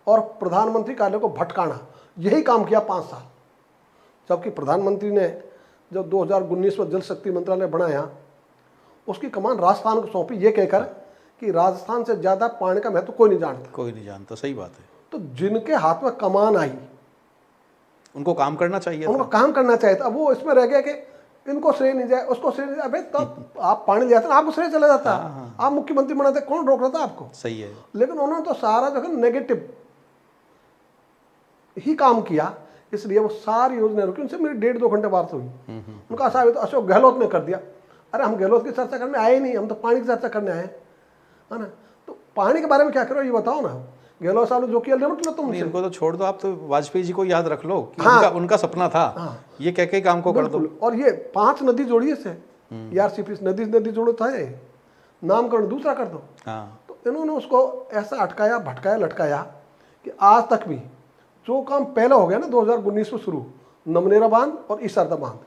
और प्रधानमंत्री कार्यालय को भटकाना, यही काम किया 5 साल। जबकि प्रधानमंत्री ने जब 2019 में जल शक्ति मंत्रालय बनाया, उसकी कमान राजस्थान को सौंपी, ये कहकर कि राजस्थान से ज़्यादा पानी का महत्व कोई नहीं जानता। सही बात है। तो जिनके हाथ में कमान आई, उनको काम करना चाहिए, उनको काम करना चाहिए था। अब वो इसमें रह गया कि इनको श्रेय नहीं जाए, उसको श्रेय नहीं जाए। अबे तब आप पानी ले आते ना, आपको श्रेय चला जाता। आप मुख्यमंत्री बनाते, कौन रोक रहा था आपको? सही है। लेकिन उन्होंने तो सारा जो है नेगेटिव ही काम किया, इसलिए वो सारी योजना रुकी। उनसे मेरी 1.5-2 घंटे बात हुई। उनका साबित तो अशोक गहलोत ने कर दिया। अरे हम गहलोत की चर्चा करने आए नहीं, हम तो पानी की चर्चा करने आए, है ना। तो पानी के बारे में क्या करो ये बताओ ना। गहलोत साहब ने जो किया मतलब तुम इनको तो छोड़ दो, आप तो वाजपेयी जी को याद रख लो कि हाँ, उनका सपना था। ये कह के काम को कर दो। और ये 5 नदी जोड़िए से ERCP नदी जोड़ो था, नामकरण दूसरा कर दो। तो इन्होंने उसको ऐसा अटकाया, भटकाया, लटकाया कि आज तक भी जो काम पहले हो गया ना 2019 में शुरू, नमनेरा बांध और ईसरदा बांध,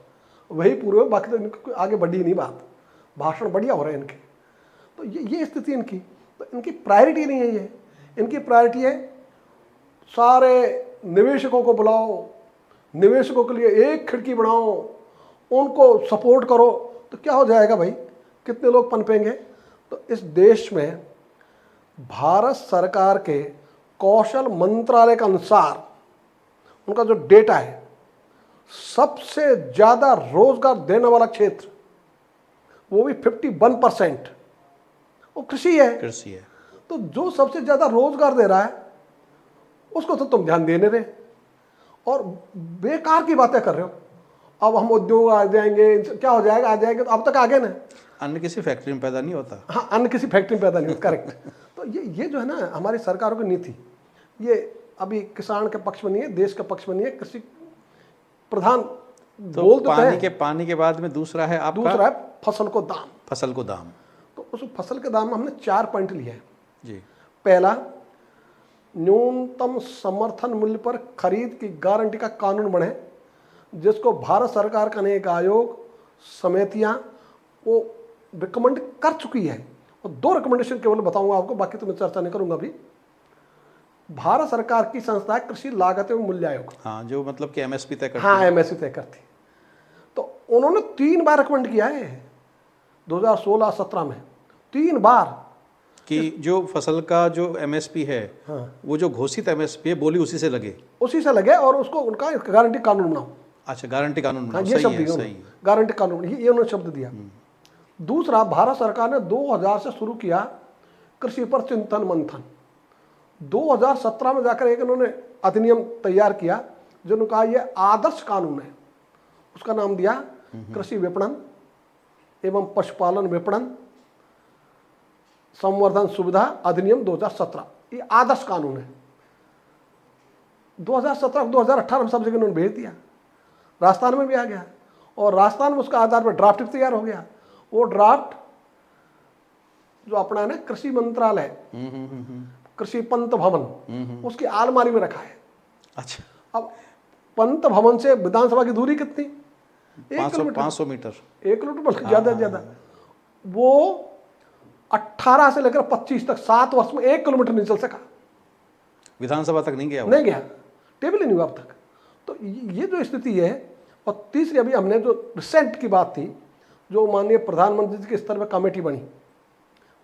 वही पूरे, बाकी तो इनकी आगे बढ़ी नहीं बात। भाषण बढ़िया हो रहे हैं इनके। तो ये स्थिति इनकी। तो इनकी प्रायोरिटी नहीं है ये। इनकी प्रायोरिटी है सारे निवेशकों को बुलाओ, निवेशकों के लिए एक खिड़की बनाओ, उनको सपोर्ट करो। तो क्या हो जाएगा भाई, कितने लोग पनपेंगे? तो इस देश में भारत सरकार के कौशल मंत्रालय के अनुसार उनका जो डेटा है, सबसे ज्यादा रोजगार देने वाला क्षेत्र, वो भी 51%, वो कृषि है। तो जो सबसे ज्यादा रोजगार दे रहा है उसको तो तुम ध्यान देने रहे, और बेकार की बातें कर रहे हो। अब हम उद्योग आ जाएंगे, क्या हो जाएगा, आ जाएंगे। तो अब तक आगे ना, अन्न किसी फैक्ट्री में पैदा नहीं होता। हाँ, अन्न किसी फैक्ट्री में पैदा नहीं होता। करेक्ट। तो ये जो है ना हमारी सरकारों की नीति, ये अभी किसान के पक्ष में नहीं है, देश के पक्ष में नहीं है। कृषि प्रधान तो बोल देते हैं। पानी के बाद में दूसरा है आपका, दूसरा है फसल को दाम। फसल को दाम। तो उस फसल के दाम में हमने 4 पॉइंट लिए हैं जी। पहला, न्यूनतम समर्थन मूल्य पर खरीद की गारंटी का कानून बने, जिसको भारत सरकार का अनेक आयोग, समितियां वो रिकमेंड कर चुकी है। और 2 रिकमेंडेशन केवल बताऊंगा आपको, बाकी तो मैं चर्चा नहीं करूंगा अभी। भारत सरकार की संस्था है कृषि लागत एवं मूल्य आयोग। हाँ, जो मतलब कि MSP तय करती है। हाँ, MSP तय करती। तो उन्होंने 3 बार रिकमेंड किया है 2016-17 में, 3 बार कि जो फसल का जो MSP है, हाँ, वो जो घोषित MSP है, बोली उसी से लगे और उसको उनका गारंटी कानून बनाओ। अच्छा, गारंटी कानून बनाओ। हाँ, ये शब्द दिया, गारंटी कानून, ये उन्होंने शब्द दिया। दूसरा, भारत सरकार ने 2000 से शुरू किया कृषि पर चिंतन मंथन। 2017 में जाकर एक इन्होंने अधिनियम तैयार किया, जिन्होंने कहा यह आदर्श कानून है। उसका नाम दिया कृषि विपणन एवं पशुपालन विपणन संवर्धन सुविधा अधिनियम 2017। ये आदर्श कानून है। 2017-2018 में सब जगह उन्होंने भेज दिया। राजस्थान में भी आ गया, और राजस्थान में उसका आधार पर ड्राफ्ट तैयार हो गया। वो ड्राफ्ट जो अपना है ना कृषि मंत्रालय, कृषि पंत भवन, उसकी आलमारी में रखा है। अच्छा। अब पंत भवन से विधानसभा की दूरी कितनी? 500 मीटर। 1 किलोमीटर बल्कि ज्यादा ज्यादा। वो 18 से लेकर 25 तक 7 वर्ष में 1 किलोमीटर नहीं चल सका, विधानसभा तक नहीं गया, टेबल ही नहीं हुआ अब तक। तो ये जो स्थिति है। और तीसरी, अभी हमने जो रिसेंट की बात थी, जो माननीय प्रधानमंत्री जी के स्तर पर कमेटी बनी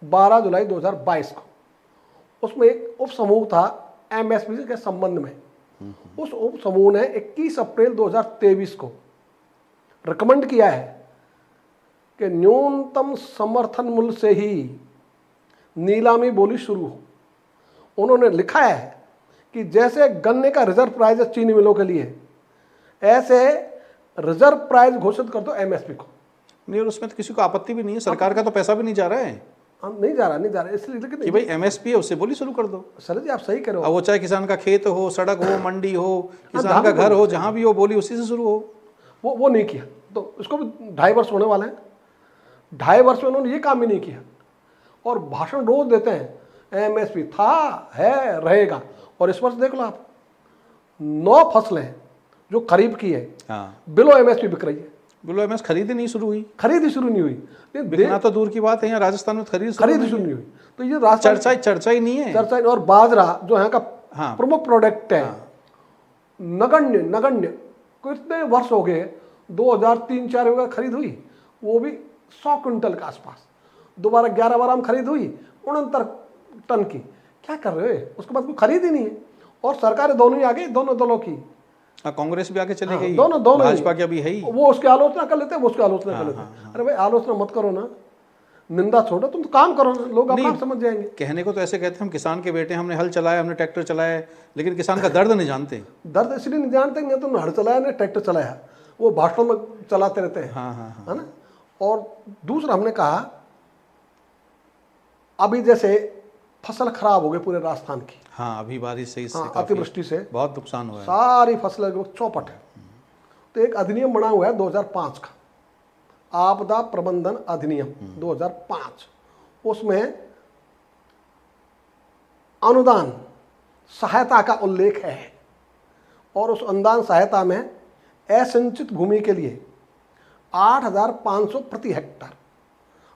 12 जुलाई 2022 को, उसमें एक उप समूह था एमएसपी के संबंध में। उस उप समूह ने 21 अप्रैल 2023 को रिकमेंड किया है कि न्यूनतम समर्थन मूल्य से ही नीलामी बोली शुरू हो। उन्होंने लिखा है कि जैसे गन्ने का रिजर्व प्राइस है चीनी मिलों के लिए, ऐसे रिजर्व प्राइस घोषित कर दो एमएसपी को। नहीं, और उसमें तो किसी को आपत्ति भी नहीं है, सरकार का तो पैसा भी नहीं जा रहा है नहीं जा रहा इसलिए, लेकिन कि भाई एमएसपी है उससे बोली शुरू कर दो। सर जी आप सही कह रहे अब हो। वो चाहे किसान का खेत हो, सड़क हो, मंडी हो, किसान का घर हो, जहां भी हो, बोली उसी से शुरू हो। वो नहीं किया, तो इसको भी 2.5 वर्ष होने वाले हैं। 2.5 वर्ष में उन्होंने ये काम भी नहीं किया और भाषण रोज देते हैं एमएसपी था, है, रहेगा। और इस वर्ष देख लो आप, 9 फसलें जो खरीफ की है हाँ, बिलो एमएसपी बिक रही है। बोलो एमएस खरीदी नहीं शुरू हुई, खरीदी शुरू नहीं हुई, बिकना तो दूर की बात है, यहाँ राजस्थान में खरीदी शुरू नहीं हुई। तो ये राजस्थान चर्चा ही नहीं है। चर्चा। और बाजरा जो यहाँ का हाँ, प्रमुख प्रोडक्ट है, नगण्य कितने वर्ष हो गए, 2003-4 में खरीद हुई, वो भी 100 क्विंटल के आसपास। दोबारा 11 में खरीद हुई 69 टन की। क्या कर रहे हो, उसके बाद कोई खरीद ही नहीं है। और सरकारें दोनों ही आ गई, दोनों दलों की। कांग्रेस भी आगे चली गई, दोनों भाजपा की अभी है ही। वो उसकी आलोचना कर लेते हैं, वो उसकी आलोचना कर लेते हैं। अरे भाई आलोचना मत करो ना, निंदा छोड़ो, तुम तो काम करो ना, लोग अपना समझ जाएंगे। कहने को तो ऐसे कहते हैं हम किसान के बेटे, हमने हल चलाया, हमने ट्रैक्टर चलाया, लेकिन किसान का दर्द नहीं जानते। दर्द इसलिए नहीं जानते, नहीं तुमने हल चलाया ना ट्रैक्टर चलाया, वो भाषण में चलाते रहते हैं। है ना। और दूसरा हमने कहा, अभी जैसे फसल खराब हो गई पूरे राजस्थान की। हाँ, अभी बारिश से इससे अतिवृष्टि से बहुत नुकसान हुआ है, सारी फसलें चौपट है। तो एक अधिनियम बना हुआ है 2005 का, आपदा प्रबंधन अधिनियम 2005। उसमें अनुदान सहायता का उल्लेख है और उस अनुदान सहायता में असिंचित भूमि के लिए 8,500 प्रति हेक्टर,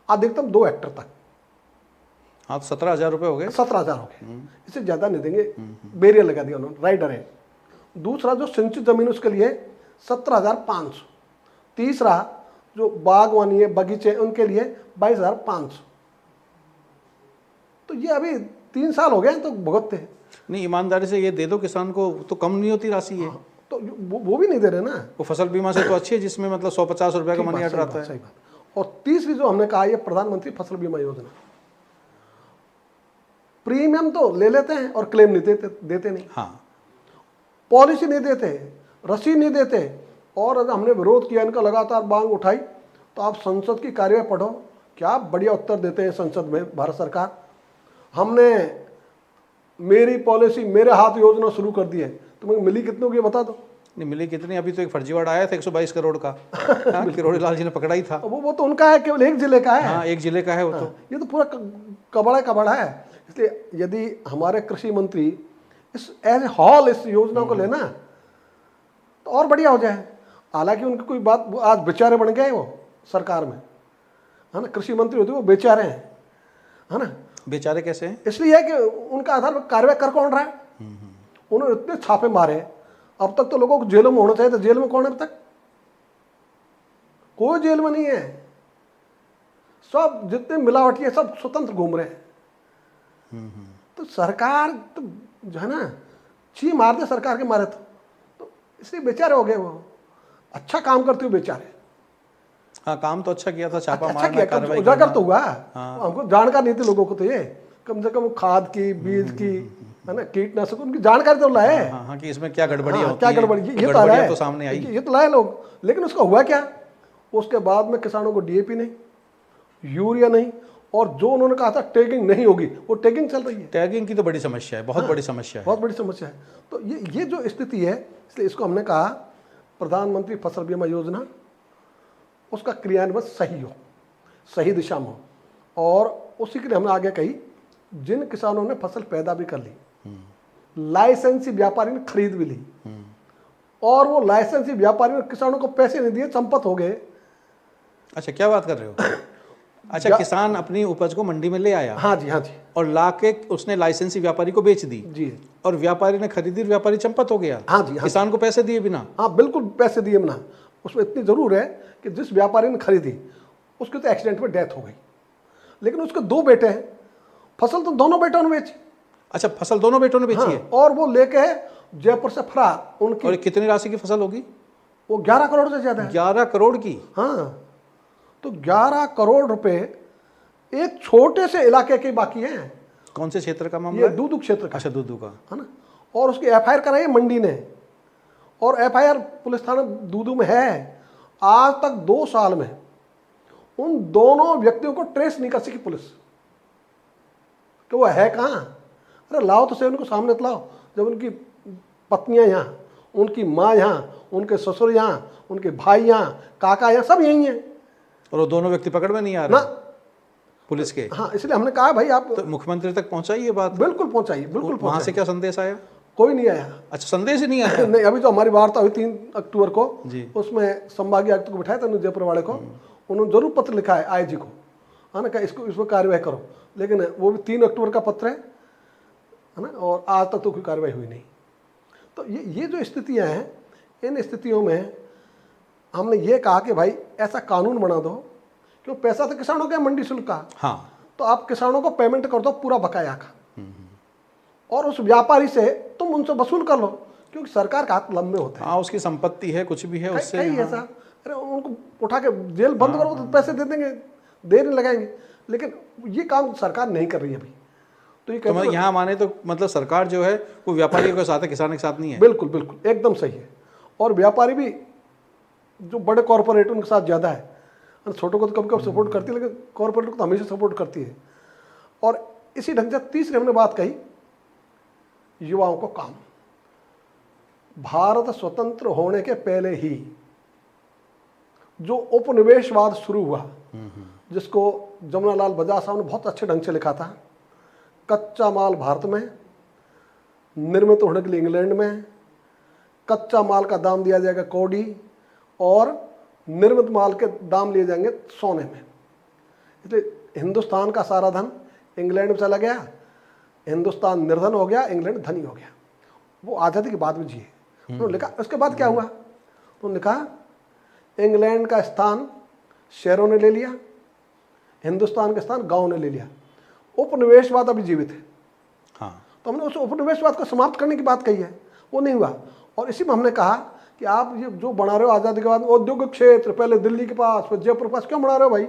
अधिकतम 2 हेक्टर तक। हाँ, तो 17,000 रुपये हो गए। 17,000 हो गए, इससे ज़्यादा नहीं देंगे। बैरियर लगा दिया उन्होंने, राइडर है। दूसरा जो सिंचित जमीन उसके लिए 17,500। तीसरा जो बागवानी है, बगीचे, उनके लिए 22,500। तो ये अभी 3 साल हो गए तो भुगतते हैं। नहीं, ईमानदारी से ये दे दो किसान को, तो कम नहीं होती राशि है। तो वो भी नहीं दे रहे ना। वो फसल बीमा से तो अच्छी है, जिसमें मतलब 150 रुपये का मनी ऑर्डर आता है। सही बात। और तीसरी जो हमने कहा, ये प्रधानमंत्री फसल बीमा योजना, प्रीमियम तो ले लेते हैं और क्लेम नहीं देते नहीं। हाँ, पॉलिसी नहीं देते, रसीद नहीं देते। और अगर हमने विरोध किया, इनका लगातार मांग उठाई, तो आप संसद की कार्यवाही पढ़ो, क्या बढ़िया उत्तर देते हैं संसद में भारत सरकार। हमने मेरी पॉलिसी मेरे हाथ योजना शुरू कर दी है, तुम्हें मिली कितनों की बता दो। नहीं मिली कितनी, अभी तो एक फर्जीवाड़ा आया था 122 करोड़ का। हाँ, किरोड़ी लाल जी ने पकड़ा ही था। वो तो उनका है, केवल एक जिले का है। हाँ, एक जिले का है वो। तो ये तो पूरा कबड़ा है। इसलिए यदि हमारे कृषि मंत्री इस एज हॉल इस योजना को लेना तो और बढ़िया हो जाए। हालांकि उनकी कोई बात, आज बेचारे बन गए वो सरकार में, है ना। कृषि मंत्री होते वो बेचारे हैं, है ना। बेचारे कैसे हैं? इसलिए है कि उनका आधार पर कार्रवाई कर कौन रहा है। उन्होंने इतने छापे मारे, अब तक तो लोगों को जेलों में होना चाहिए था। जेल में कौन है अब तक? कोई जेल में नहीं है। सब जितने मिलावटी है सब स्वतंत्र घूम रहे हैं। तो सरकार तो जो है ना, ची मार दे सरकार के मारे तो इसलिए बेचारे हो गए वो। अच्छा काम करते हुए बेचारे। हाँ, काम तो अच्छा किया था, छापा अच्छा मारना, किया, कार्रवाई उजागर करना। तो हुआ। हाँ। हमको जानकारी नहीं थी लोगों को, तो ये कम से कम खाद की, बीज की, है ना, कीटनाशक, उनकी जानकारी तो लाए। हाँ, कि इसमें क्या गड़बड़ियाँ होती क्या हैं, गड़बड़ी, ये तो गड़बड़ियाँ लाए, तो सामने आई। ये तो लाए लोग। लेकिन उसका हुआ क्या? उसके बाद में किसानों को डीएपी नहीं, यूरिया नहीं, और जो उन्होंने कहा था टैगिंग नहीं होगी, वो टैगिंग चल रही है। टैगिंग की तो बड़ी समस्या है, बहुत बड़ी समस्या है। बहुत बड़ी समस्या है। तो ये जो स्थिति है, इसलिए इसको हमने कहा प्रधानमंत्री फसल बीमा योजना, उसका क्रियान्वयन सही हो, सही दिशा में हो। और उसी के लिए हमने आगे कही, जिन किसानों ने फसल पैदा भी कर ली, लाइसेंसी व्यापारी ने खरीद भी ली, और वो लाइसेंसी व्यापारी ने किसानों को पैसे नहीं दिए, संपत्त हो गए। अच्छा, क्या बात कर रहे हो? अच्छा, किसान अपनी उपज को मंडी में ले आया, हाँ जी, हाँ जी, और लाके उसने लाइसेंसी व्यापारी को बेच दी जी, और व्यापारी ने खरीदी, व्यापारी चंपत हो गया। हाँ जी, हाँ, किसान को पैसे दिए बिना। हाँ बिल्कुल, पैसे दिए बिना। उसमें इतनी जरूर है कि जिस व्यापारी ने खरीदी उसके तो एक्सीडेंट में डेथ हो गई, लेकिन उसके 2 बेटे हैं, फसल तो दोनों बेटों ने बेची। अच्छा, फसल दोनों बेटों ने बेची हाँ, है? और वो लेके जयपुर से फरार। उनकी और कितनी राशि की फसल होगी? वो 11 करोड़ से ज्यादा है। 11 करोड़ की? हाँ, तो 11 करोड़ रुपए एक छोटे से इलाके के बाकी हैं। कौन से क्षेत्र का मामला ये है? दूदू क्षेत्र का अच्छा, दूदू का। है ना। और उसकी एफआईआर कराई है मंडी ने, और एफआईआर पुलिस थाना दूदू में है। आज तक 2 साल में उन दोनों व्यक्तियों को ट्रेस नहीं कर सकी पुलिस कि वो है कहाँ। अरे लाओ तो सही, उनको सामने तो लाओ। जब उनकी पत्नियां यहाँ, उनकी माँ यहाँ, उनके ससुर यहाँ, उनके भाई यहाँ, काका यहाँ, सब यही हैं। और वो दोनों व्यक्ति पकड़ में नहीं आ ना, रहे पुलिस के? हाँ, इसलिए हमने कहा भाई आप तो मुख्यमंत्री तक पहुंचाई ये बात? बिल्कुल पहुंचाइए, बिल्कुल वहां से पहुंचाइए। क्या संदेश आया? कोई नहीं आया। अच्छा, संदेश ही नहीं आया? नहीं, अभी तो हमारी वार्ता हुई 3 अक्टूबर को जी। उसमें संभागीय आयुक्त को बिठाया था जयपुर वाले को। उन्होंने जरूर पत्र लिखा है आईजी को, है ना, कि इसको इस पर कार्रवाई करो। लेकिन वो भी 3 अक्टूबर का पत्र है ना, और आज तक तो कोई कार्रवाई हुई नहीं। तो ये जो स्थितियां हैं, इन स्थितियों में हमने ये कहा कि भाई ऐसा कानून बना दो कि वो पैसा तो किसानों का मंडी शुल्क का, हाँ, तो आप किसानों को पेमेंट कर दो पूरा बकाया का, और उस व्यापारी से तुम उनसे वसूल कर लो, क्योंकि सरकार का हाथ लंबे होते हैं। हाँ, उसकी संपत्ति है, कुछ भी है उससे। कई ऐसा, अरे उनको उठा के जेल बंद करो तो पैसे दे देंगे, देर नहीं लगाएंगे। लेकिन ये काम सरकार नहीं कर रही है अभी। तो ये तो मतलब यहाँ माने तो मतलब सरकार जो है वो व्यापारियों के साथ है, किसानों के साथ नहीं है। बिल्कुल बिल्कुल एकदम सही है। और व्यापारी भी जो बड़े कॉरपोरेट उनके साथ ज़्यादा है, छोटों को तो कभी कभी सपोर्ट करती है, लेकिन कॉरपोरेट को तो हमेशा सपोर्ट करती है। और इसी ढंग से तीसरी हमने बात कही, युवाओं को काम। भारत स्वतंत्र होने के पहले ही जो उपनिवेशवाद शुरू हुआ, जिसको जमुनालाल बजाज साहब ने बहुत अच्छे ढंग से लिखा था, कच्चा माल भारत में, निर्मित होने के लिए इंग्लैंड में, कच्चा माल का दाम दिया जाएगा कौड़ी, और निर्मित माल के दाम लिए जाएंगे सोने में। इसलिए हिंदुस्तान का सारा धन इंग्लैंड में चला गया, हिंदुस्तान निर्धन हो गया, इंग्लैंड धनी हो गया। वो आज़ादी के बाद में जिए। उन्होंने लिखा, उसके बाद क्या हुआ, उन्होंने लिखा इंग्लैंड का स्थान शहरों ने ले लिया, हिंदुस्तान का स्थान गांव ने ले लिया, उपनिवेशवाद अभी जीवित है। हाँ, तो हमने उस उपनिवेशवाद को समाप्त करने की बात कही है, वो नहीं हुआ। और इसी में हमने कहा कि आप ये जो बना रहे हो आज़ादी के बाद औद्योगिक क्षेत्र, पहले दिल्ली के पास फिर जयपुर के पास, क्यों बना रहे हो भाई?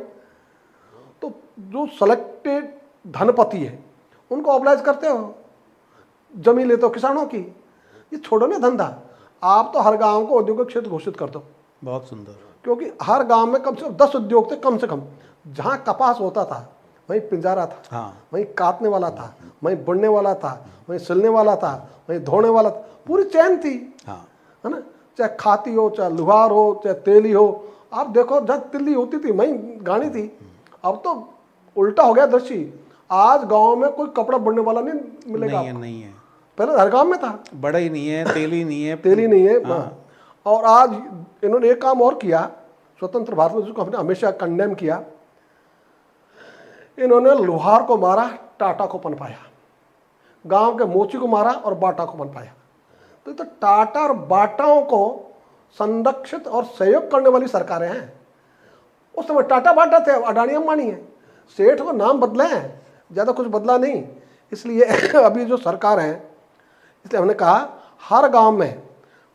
तो जो सेलेक्टेड धनपति है उनको ऑब्लाइज करते हो, जमीन लेते हो किसानों की। ये छोड़ो ना धंधा, आप तो हर गांव को औद्योगिक क्षेत्र घोषित कर दो। बहुत सुंदर। क्योंकि हर गांव में कम से कम 10 उद्योग थे, कम से कम। जहां कपास होता था वहीं पिंजारा था, हाँ, वहीं काटने वाला था, वहीं बुनने वाला था, वहीं सिलने वाला था, वहीं धोने वाला था, पूरी चैन थी, हाँ, है ना। चाहे खाती हो, चाहे लुहार हो, चाहे तेली हो। आप देखो जहाँ तिल्ली होती थी वहीं गाड़ी थी। अब तो उल्टा हो गया दृश्य। आज गांव में कोई कपड़ा बुनने वाला नहीं मिलेगा। नहीं है। पहले हर गांव में था। बड़ा ही नहीं है, तेली नहीं है, तेली नहीं है। हाँ। और आज इन्होंने एक काम और किया स्वतंत्र भारत में, जिसको हमने हमेशा कंडेम किया। इन्होंने लोहार को मारा, टाटा को पनपाया, गांव के मोची को मारा और बाटा को पनपाया। तो टाटा और बाटाओं को संरक्षित और सहयोग करने वाली सरकारें हैं। उस समय टाटा बाटा थे, अडानी अंबानी है। सेठ को नाम बदले हैं, ज़्यादा कुछ बदला नहीं। इसलिए अभी जो सरकार है, इसलिए हमने कहा हर गांव में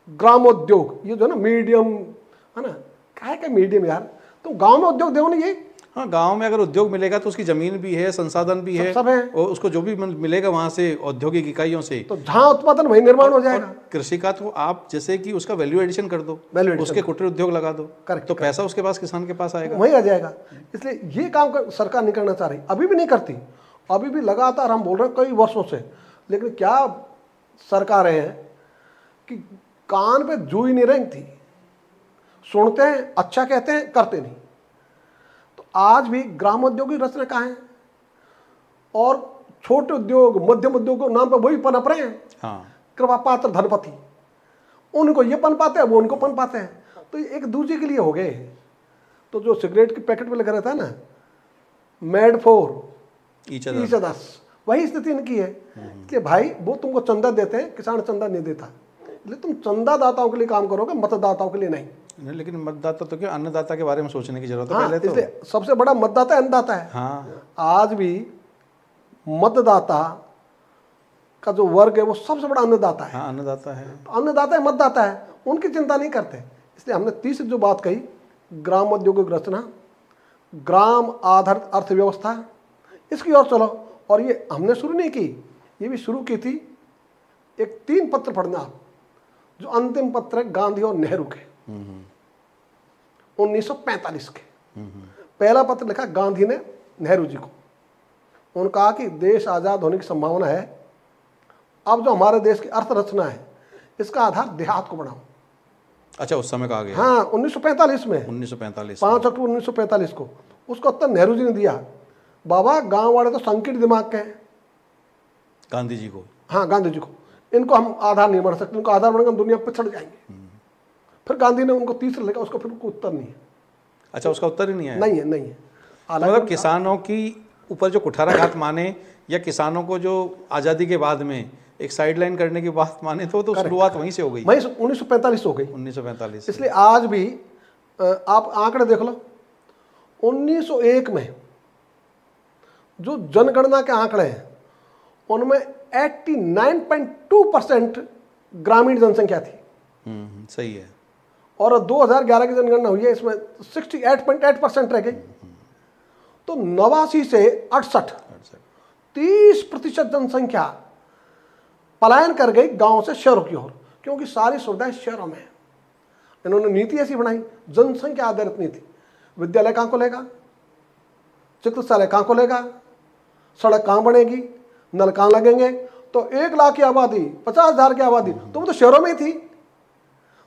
ग्रामोद्योग, ये जो ना मीडियम है ना, क्या है क्या मीडियम यार, तुम गांव में उद्योग दो ना। ये हाँ, गांव में अगर उद्योग मिलेगा तो उसकी जमीन भी है, संसाधन भी है, सब है, और उसको जो भी मिलेगा वहां से औद्योगिक इकाइयों से, तो जहां उत्पादन वहीं निर्माण हो जाएगा। कृषि का तो आप जैसे कि उसका वैल्यू एडिशन कर दो, उसके कुटीर उद्योग लगा दो, करेक्ट, तो पैसा उसके पास, किसान के पास आएगा, वहीं आ जाएगा। इसलिए ये काम सरकार नहीं करना चाह रही, अभी भी नहीं करती। अभी भी लगातार हम बोल रहे हैं कई वर्षों से, लेकिन क्या सरकारें हैं कि कान पे जू ही नहीं रेंगती, सुनते हैं, अच्छा कहते हैं, करते नहीं। तो आज भी ग्राम औद्योगिक रचना कहाँ है, और छोटे उद्योग, मध्यम उद्योग के नाम पे वही पनप रहे हैं। हाँ, कृपा पात्र धनपति, उनको ये पन पाते हैं, वो उनको पन पाते हैं, तो ये एक दूसरे के लिए हो गए। तो जो सिगरेट के पैकेट में लगा रहता है ना, मेड फॉर ईच अदर्स, वही स्थिति इनकी है कि भाई वो तुमको चंदा देते हैं, किसान चंदा नहीं देता, इसलिए तुम चंदादाताओं के लिए काम करोगे, मतदाताओं के लिए नहीं। लेकिन मतदाता तो क्या, अन्नदाता के बारे में सोचने की जरूरत है हाँ, पहले तो। इसलिए सबसे बड़ा मतदाता अन्नदाता है। हाँ, आज भी मतदाता का जो वर्ग है वो सबसे बड़ा अन्नदाता है। हाँ, अन्नदाता है। तो अन्नदाता है, मतदाता है, उनकी चिंता नहीं करते। इसलिए हमने तीसरी जो बात कही, ग्राम औद्योगिक रचना, ग्राम आधारित अर्थव्यवस्था, इसकी ओर चलो। और ये हमने शुरू नहीं की, ये भी शुरू की थी एक 3 पत्र पढ़ना आप, जो अंतिम पत्र है गांधी और नेहरू के 1945 के। पहला पत्र लिखा गांधी ने नेहरू जी को। उन्होंने कहा कि देश आज़ाद होने की संभावना है, अब जो हमारे देश की अर्थरचना है इसका आधार देहात को बनाओ। अच्छा, उस समय कहा गया। हाँ, 1945 में, 1945 5 अक्टूबर 1945 को। उसका उत्तर नेहरू जी ने दिया, बाबा गांव वाले तो संकीर्ण दिमाग के हैं। गांधी जी को। हाँ, गांधी जी को, इनको हम आधार नहीं बना सकते, इनको आधार बनेगा हम दुनिया पर पिछड़ जाएंगे। फिर गांधी ने उनको तीसरा लिखा, उसका फिर कोई उत्तर नहीं है। अच्छा, उसका उत्तर ही नहीं है। नहीं है। मतलब किसानों की ऊपर जो कुठाराघात माने, या किसानों को जो आज़ादी के बाद में एक साइडलाइन करने की बात माने, तो शुरुआत वहीं से हो गई। वहीं 1945 हो गई। 1945। इसलिए आज भी आप आंकड़े देख लो, 1901 में जो जनगणना के आंकड़े हैं उनमें 89.2% ग्रामीण जनसंख्या थी। सही है। और 2011 की जनगणना हुई है, इसमें 68.8% रह गई। तो 89 से 68, 30% जनसंख्या पलायन कर गई गांव से शहरों की ओर, क्योंकि सारी सुविधाएं शहरों में है। इन्होंने नीति ऐसी बनाई, जनसंख्या आधारित नीति। विद्यालय कहाँ खोलेगा, चिकित्सालय कहाँ खोलेगा, सड़क कहाँ बनेगी, नल कहाँ लगेंगे। तो 1 लाख की आबादी, 50,000 की आबादी, तो वो तो शहरों में ही थी।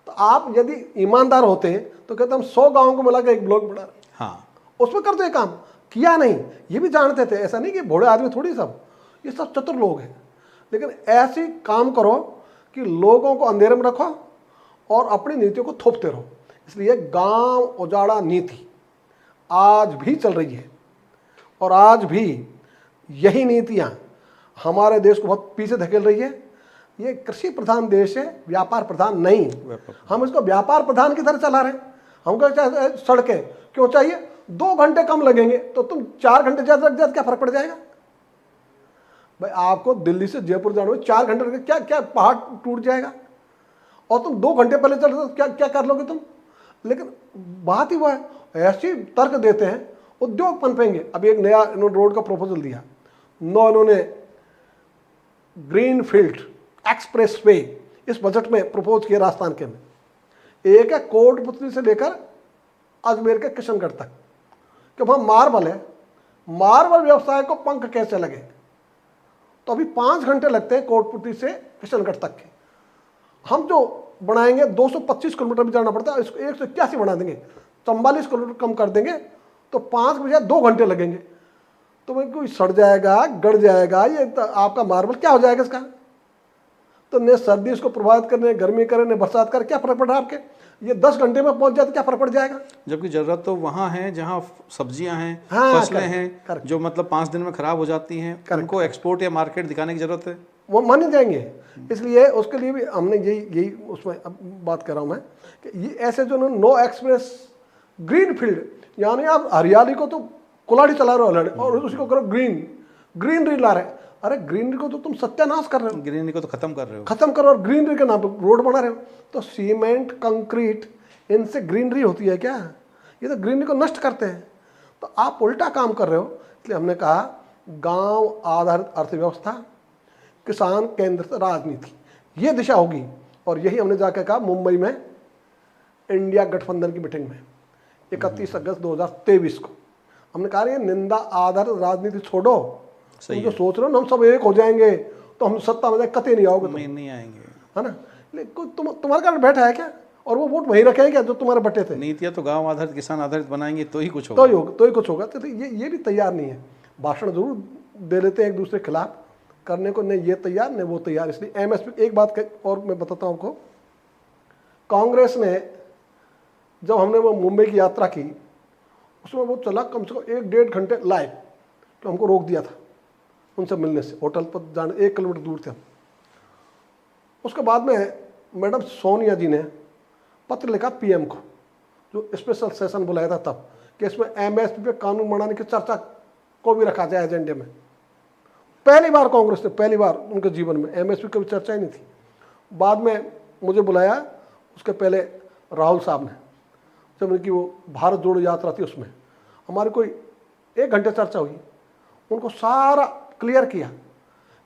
तो आप यदि ईमानदार होते तो कहते हम 100 गाँव को मिला के एक ब्लॉक बना, हाँ, उसमें कर दो ये काम। किया नहीं, ये भी जानते थे, ऐसा नहीं कि भोले आदमी थोड़ी सब, ये सब चतुर लोग हैं। लेकिन ऐसी काम करो कि लोगों को अंधेरे में रखो और अपनी नीतियों को थोपते रहो। इसलिए गांव उजाड़ा नीति आज भी चल रही है, और आज भी यही नीतियां हमारे देश को बहुत पीछे धकेल रही है। ये कृषि प्रधान देश है, व्यापार प्रधान नहीं। हम इसको व्यापार प्रधान की तरह चला रहे हैं। हमको चाहे सड़कें क्यों चाहिए, 2 घंटे कम लगेंगे, तो तुम 4 घंटे ज़्यादा लग जाए, क्या फर्क पड़ जाएगा भाई। आपको दिल्ली से जयपुर जाने में 4 घंटे लगे, क्या क्या पहाड़ टूट जाएगा। और तुम 2 घंटे पहले चल रहे तो क्या क्या कर लोगे तुम। लेकिन बात ही वो है, ऐसी तर्क देते हैं, उद्योग पनपेंगे। अभी एक नया इन्होंने रोड का प्रपोजल दिया, इन्होंने ग्रीन फील्ड एक्सप्रेस वे इस बजट में प्रपोज किया राजस्थान के में। एक है कोटपुतली से लेकर अजमेर के किशनगढ़ तक, कि वहाँ मार्बल है, मार्बल व्यवसाय को पंख कैसे लगे। तो अभी 5 घंटे लगते हैं कोटपुतली से किशनगढ़ तक के। हम जो बनाएंगे 225 किलोमीटर भी जाना पड़ता है, इसको 181 बना देंगे, 44 किलोमीटर कम कर देंगे, तो 5 के बजाय 2 घंटे लगेंगे। तो भाई कोई सड़ जाएगा, गड़ जाएगा, ये तो आपका मार्बल क्या हो जाएगा इसका। तो न सर्दी इसको प्रभावित करे, न गर्मी करे, न बरसात करे, क्या फर्क पड़ रहा है आपके। ये 10 घंटे में पहुंच जाए तो क्या फर्क पड़ जाएगा। जबकि जरूरत तो वहाँ है जहाँ सब्जियां हैं, हाँ, फसलें हैं, जो मतलब 5 दिन में खराब हो जाती हैं, उनको एक्सपोर्ट या मार्केट दिखाने की जरूरत है। वो मान ही जाएंगे। इसलिए उसके लिए भी हमने यही उसमें अब बात कर रहा हूँ मैं, कि ये ऐसे जो नो एक्सप्रेस ग्रीन फील्ड, यानी आप हरियाली को तो कुल्हाड़ी चला रहे हो और उसको करो ग्रीनरी ला रहे। अरे ग्रीनरी को तो तुम सत्यानाश कर रहे हो, ग्रीनरी को तो खत्म कर रहे हो, खत्म करो, और ग्रीनरी के नाम पर रोड बना रहे हो। तो सीमेंट, कंक्रीट, इनसे ग्रीनरी होती है क्या। ये तो ग्रीनरी को नष्ट करते हैं। तो आप उल्टा काम कर रहे हो। इसलिए हमने कहा गांव आधारित अर्थव्यवस्था, किसान केंद्रित राजनीति, ये दिशा होगी। और यही हमने जाकर कहा मुंबई में इंडिया गठबंधन की मीटिंग में 31 अगस्त 2023 को। हमने कहा ये निंदा आधारित राजनीति छोड़ो, तुम जो सोच रहे हो ना हम सब एक हो जाएंगे तो हम सत्ता में कतई नहीं आओगे, नहीं आएंगे, है ना। लेकिन तुम्हारे कारण बैठा है क्या, और वो वोट वहीं रखेंगे क्या जो तुम्हारे बटे थे। नीतियाँ तो गांव आधारित, किसान आधारित बनाएंगे तो ही कुछ होगा, तो ही कुछ होगा। तो ये भी तैयार नहीं है। भाषण जरूर दे लेते हैं एक दूसरे के खिलाफ करने को, नहीं ये तैयार नहीं वो तैयार। इसलिए एमएसपी, एक बात और मैं बताता हूँ आपको, कांग्रेस ने जब हमने वो मुंबई की यात्रा की, उसमें वो चला कम से कम 1-1.5 घंटे लाइव, तो हमको रोक दिया था उनसे मिलने से। होटल पर जाने 1 किलोमीटर दूर थे हम। उसके बाद में मैडम सोनिया जी ने पत्र लिखा पीएम को, जो स्पेशल सेशन बुलाया था तब, कि इसमें एमएसपी पे कानून बनाने की चर्चा को भी रखा जाए एजेंडे में। पहली बार कांग्रेस ने, पहली बार उनके जीवन में एमएसपी की चर्चा ही नहीं थी। बाद में मुझे बुलाया, उसके पहले राहुल साहब ने, जब उनकी वो भारत जोड़ो यात्रा थी, उसमें हमारी कोई 1 घंटे चर्चा हुई। उनको सारा क्लियर किया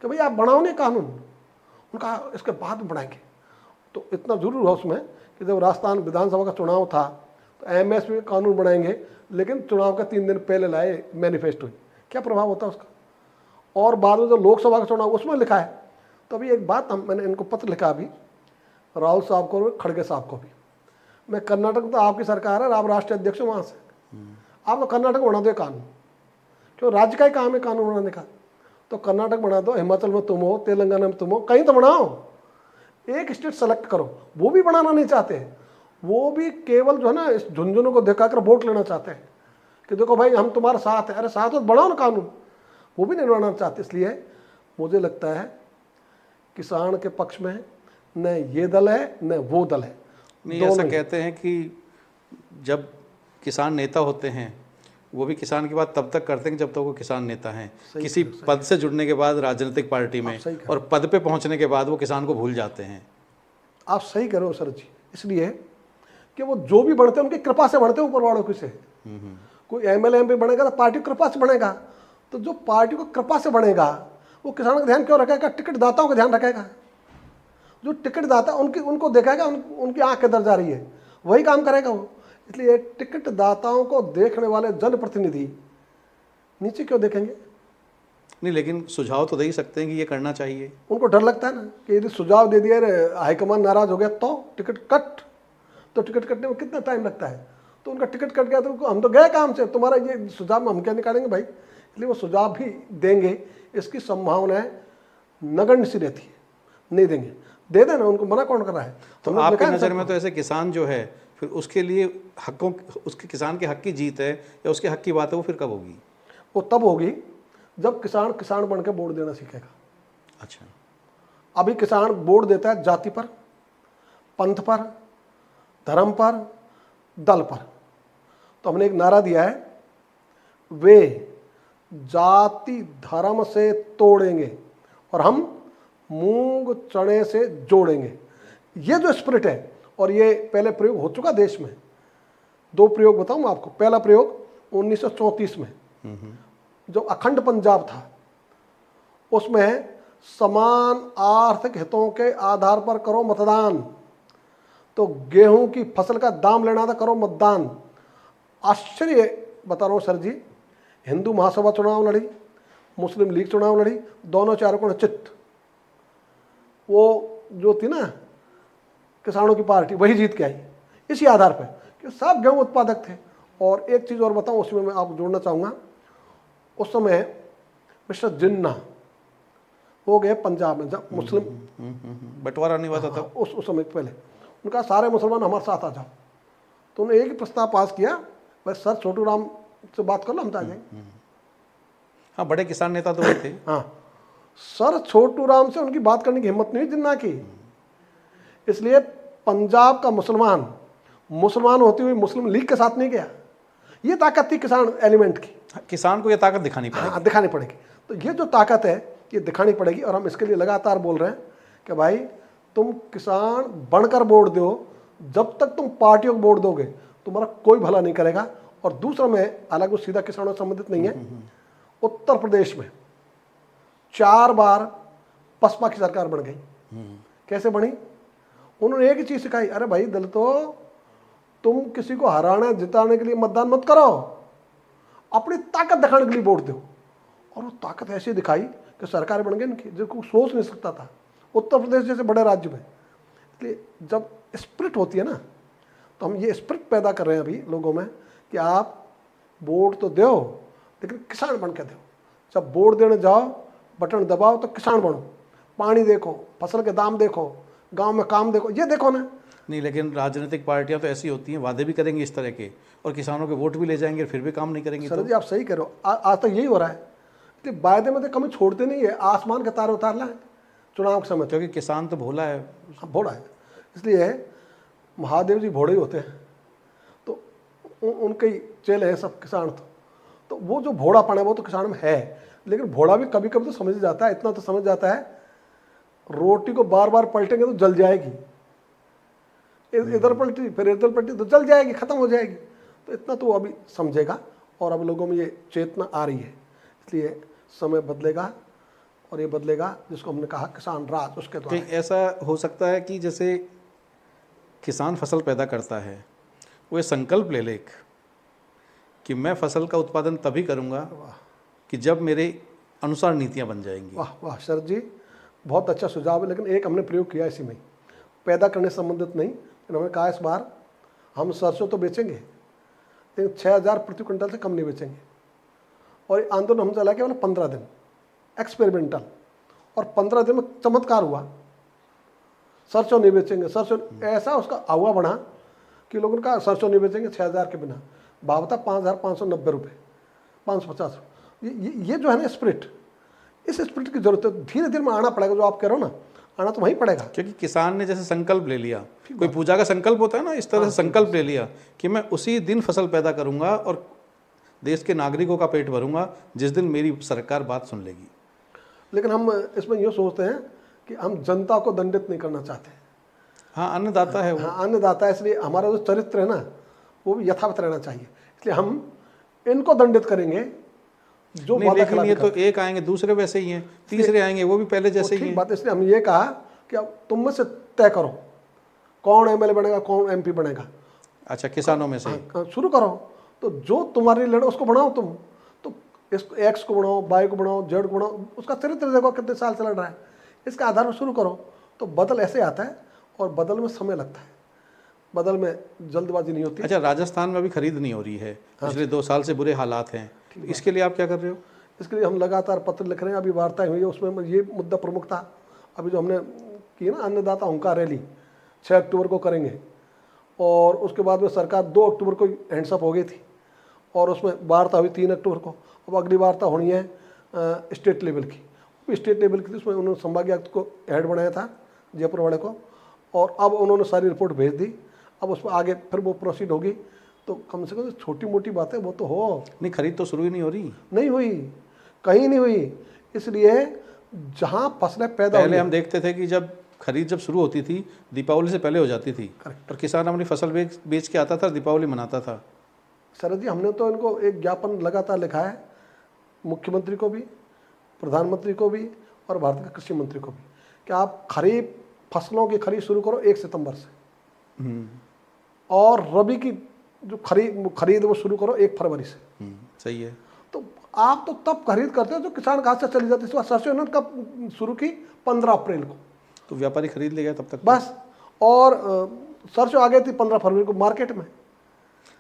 कि भाई आप बनाओ नहीं कानून, उनका इसके बाद में बनाएंगे। तो इतना जरूर हुआ उसमें कि जब राजस्थान विधानसभा का चुनाव था तो एमएसपी कानून बनाएंगे, लेकिन चुनाव के 3 दिन पहले लाए मैनिफेस्टो। क्या प्रभाव होता है उसका। और बाद में जो लोकसभा का चुनाव उसमें लिखा है। तो अभी एक बात मैंने इनको पत्र लिखा अभी, राहुल साहब को, खड़गे साहब को भी, मैं कर्नाटक तो आपकी सरकार है, आप राष्ट्रीय अध्यक्ष हो वहाँ से, आप तो कर्नाटक बना दो कानून, क्यों राज्य का ही काम है कानून बनाने का। तो कर्नाटक बना दो, हिमाचल में तुम हो, तेलंगाना में तुम हो, कहीं तो बनाओ, एक स्टेट सेलेक्ट करो। वो भी बनाना नहीं चाहते, वो भी केवल जो है ना इस झुंझुनों को दिखाकर वोट लेना चाहते हैं कि देखो भाई हम तुम्हारे साथ है। अरे साथ हो तो बनाओ ना कानून, वो भी नहीं बनाना चाहते। इसलिए मुझे लगता है किसान के पक्ष में न ये दल है न वो दल है। नहीं, ऐसा कहते हैं कि जब किसान नेता होते हैं वो भी किसान की बात तब तक करते हैं जब तक वो किसान नेता हैं। किसी पद से जुड़ने के बाद राजनीतिक पार्टी में और पद पे पहुंचने के बाद वो किसान को भूल जाते हैं। आप सही करो सर जी, इसलिए कि वो जो भी बढ़ते हैं उनकी कृपा से बढ़ते हैं, ऊपर वालों की से। कोई एमएलए एमपी बनेगा तो पार्टी की कृपा से बनेगा, तो जो पार्टी को कृपा से बनेगा वो किसानों का ध्यान क्यों रखेगा, टिकट दाताओं का ध्यान रखेगा। जो टिकट दाता उनको देखेगा, उनकी आंख किधर जा रही है, वही काम करेगा वो। इसलिए टिकट दाताओं को देखने वाले जनप्रतिनिधि नीचे क्यों देखेंगे। नहीं, लेकिन सुझाव तो दे ही सकते हैं कि ये करना चाहिए। उनको डर लगता है ना कि यदि सुझाव दे दिया, हाईकमान नाराज हो गया तो टिकट कट, तो टिकट कटने में कितना टाइम लगता है। तो उनका टिकट कट गया तो हम तो गए काम से, तुम्हारा ये सुझाव में हम क्या निकालेंगे भाई। इसलिए वो सुझाव भी देंगे, इसकी संभावनाएं नगण्य सी रहती है। नहीं देंगे, दे देना, उनको मना कौन कर रहा है। तो आपकी नज़र में तो ऐसे किसान जो है फिर उसके लिए हकों, उसके किसान के हक की जीत है या उसके हक की बात है, वो फिर कब होगी? वो तब होगी जब किसान किसान बन के वोट देना सीखेगा। अच्छा, अभी किसान वोट देता है जाति पर, पंथ पर, धर्म पर, दल पर। तो हमने एक नारा दिया है, वे जाति धर्म से तोड़ेंगे और हम मूंग चने से जोड़ेंगे। ये जो स्पिरिट है, और ये पहले प्रयोग हो चुका देश में। 2 प्रयोग बताऊं आपको। पहला प्रयोग 1934 में जो अखंड पंजाब था, उसमें समान आर्थिक हितों के आधार पर करो मतदान। तो गेहूं की फसल का दाम लेना था, करो मतदान। आश्चर्य बता रहा हूं सर जी, हिंदू महासभा चुनाव लड़ी, मुस्लिम लीग चुनाव लड़ी, दोनों चारों ने चित। वो जो थी ना किसानों की पार्टी, वही जीत के आई इसी आधार पर कि सब गेहूं उत्पादक थे। और एक चीज़ और बताऊं, उसमें मैं आपको जोड़ना चाहूँगा। उस समय मिस्टर जिन्ना हो गए पंजाब में, जब मुस्लिम बंटवारा नहीं हुआ था तब, उस समय पहले उनका सारे मुसलमान हमारे साथ आ जाओ। तो उन्होंने एक ही प्रस्ताव पास किया, बस सर छोटू राम से बात कर लो, हम तो आ जाएंगे। हाँ, बड़े किसान नेता तो थे। हाँ, सर छोटू राम से उनकी बात करने की हिम्मत नहीं हुई जिन्ना की। इसलिए पंजाब का मुसलमान होती हुई मुस्लिम लीग के साथ नहीं गया। ये ताकत थी किसान एलिमेंट की। किसान को ये ताकत दिखानी पड़ेगी। हाँ, दिखानी पड़ेगी। तो ये जो ताकत है ये दिखानी पड़ेगी, और हम इसके लिए लगातार बोल रहे हैं कि भाई तुम किसान बनकर वोट दो। जब तक तुम पार्टियों को वोट दोगे तुम्हारा कोई भला नहीं करेगा। और दूसरा, मैं हालांकि वो सीधा किसानों से संबंधित नहीं है, उत्तर प्रदेश में 4 बार बसपा की सरकार बन गई। कैसे बनी? उन्होंने एक ही चीज सिखाई, अरे भाई दलितों, तुम किसी को हराना जिताने के लिए मतदान मत करो, अपनी ताकत दिखाने के लिए वोट दो। और वो ताकत ऐसी दिखाई कि सरकार बन गई इनकी, जिसको सोच नहीं सकता था उत्तर प्रदेश जैसे बड़े राज्य में। इसलिए जब स्पिरिट होती है ना, तो हम ये स्पिरिट पैदा कर रहे हैं अभी लोगों में कि आप वोट तो दो, लेकिन किसान बन के दो। जब वोट देने जाओ, बटन दबाओ तो किसान बनो। पानी देखो, फसल के दाम देखो, गांव में काम देखो, ये देखो ना। नहीं, लेकिन राजनीतिक पार्टियां तो ऐसी होती हैं, वादे भी करेंगे इस तरह के और किसानों के वोट भी ले जाएंगे, फिर भी काम नहीं करेंगे। सर जी आप सही कह रहे हो, आज तक यही हो रहा है। तो वायदे में तो कमी छोड़ते नहीं है, आसमान के तारे उतारना है चुनाव के समय। क्योंकि किसान तो भोला है। भोड़ा है, इसलिए महादेव जी भोड़े ही होते हैं। तो उनके ही चेले हैं सब किसान। तो वो जो भोड़ापन है वो तो किसान में है, लेकिन भोड़ा भी कभी कभी तो समझ जाता है, इतना तो समझ जाता है रोटी को बार बार पलटेंगे तो जल जाएगी, इधर पलटी फिर इधर पलटी तो जल जाएगी, खत्म हो जाएगी। तो इतना तो अभी समझेगा और अब लोगों में ये चेतना आ रही है, इसलिए समय बदलेगा और ये बदलेगा जिसको हमने कहा किसान राज, उसके द्वारा। कहीं ऐसा हो सकता है कि जैसे किसान फसल पैदा करता है, वो ये संकल्प ले ले कि मैं फसल का उत्पादन तभी करूंगा कि जब मेरे अनुसार नीतियां बन जाएंगी। वाह वाह शरद जी, बहुत अच्छा सुझाव है। लेकिन एक हमने प्रयोग किया इसी में, पैदा करने से संबंधित नहीं, लेकिन हमने कहा इस बार हम सरसों तो बेचेंगे लेकिन 6,000 प्रति क्विंटल से कम नहीं बेचेंगे। और ये आंदोलन हम चला के केवल 15 दिन एक्सपेरिमेंटल, और 15 दिन में चमत्कार हुआ, सरसों नहीं बेचेंगे। सरसों ऐसा उसका आवा बढ़ा कि लोगों ने कहा सरसों नहीं बेचेंगे 6,000 के बिना। भाव था 5,590 रुपये, 550। ये जो है ना स्पिरिट, इस स्पिरिट की जरूरत है, धीरे धीरे में आना पड़ेगा। जो आप कह रहे हो ना, आना तो वहीं पड़ेगा। क्योंकि किसान ने जैसे संकल्प ले लिया, कोई पूजा का संकल्प होता है ना, इस तरह से संकल्प ले लिया कि मैं उसी दिन फसल पैदा करूंगा और देश के नागरिकों का पेट भरूंगा जिस दिन मेरी सरकार बात सुन लेगी। लेकिन हम इसमें ये सोचते हैं कि हम जनता को दंडित नहीं करना चाहते। हाँ, अन्नदाता है वो। हाँ, अन्नदाता है, इसलिए हमारा जो चरित्र है ना वो भी यथावत रहना चाहिए। इसलिए हम इनको दंडित करेंगे जो नहीं, लेकिन ये तो एक आएंगे, दूसरे वैसे ही हैं, तीसरे आएंगे वो भी पहले जैसे ही हैं। बात, इसलिए हम ये कहा कि अब तुम में से तय करो कौन एमएलए बनेगा, कौन एमपी बनेगा। अच्छा, किसानों में से शुरू करो, तो जो तुम्हारे लड़े उसको बनाओ। तुम तो इसको एक्स को बनाओ, वाई को बनाओ, जेड को बनाओ, उसका चरित्र देखो कितने साल से लड़ रहा है, इसके आधार पर शुरू करो। तो बदल ऐसे आता है, और बदल में समय लगता है, बदल में जल्दबाजी नहीं होती। अच्छा, राजस्थान में अभी खरीद नहीं हो रही है, पिछले 2 साल से बुरे हालात हैं, तो इसके लिए आप क्या कर रहे हो? इसके लिए हम लगातार पत्र लिख रहे हैं, अभी वार्ताएं हुई है, उसमें ये मुद्दा प्रमुख था। अभी जो हमने की ना अन्नदाता हुंकार रैली 6 अक्टूबर को करेंगे, और उसके बाद में सरकार 2 अक्टूबर को हैंड्सअप हो गई थी, और उसमें वार्ता हुई 3 अक्टूबर को। अब अगली वार्ता होनी है स्टेट लेवल की, स्टेट लेवल की थी, उसमें उन्होंने संभागीय आयुक्त को हेड बनाया था, जयपुर वाले को, और अब उन्होंने सारी रिपोर्ट भेज दी। अब उसमें आगे फिर वो प्रोसीड होगी। तो कम से कम छोटी मोटी बातें वो तो हो। नहीं, खरीद तो शुरू ही नहीं हो रही, नहीं हुई, कहीं नहीं हुई। इसलिए जहां फसलें पैदा पहले हम देखते थे कि जब खरीद जब शुरू होती थी दीपावली से पहले हो जाती थी, और किसान अपनी फसल बेच के आता था, दीपावली मनाता था। शरद जी, हमने तो इनको एक ज्ञापन लगातार लिखा है, मुख्यमंत्री को भी, प्रधानमंत्री को भी, और भारत के कृषि मंत्री को भी, कि आप खरीफ फसलों की खरीद शुरू करो 1 सितंबर से, और रबी की जो खरीद वो शुरू करो 1 फरवरी से। सही है। तो आप तो तब खरीद करते हो तो किसान घास से चली जाती है। सरसों इन्होंने कब शुरू की? 15 अप्रैल को, तो व्यापारी खरीद ले गया तब तक बस। और सरसों आ गई थी 15 फरवरी को मार्केट में।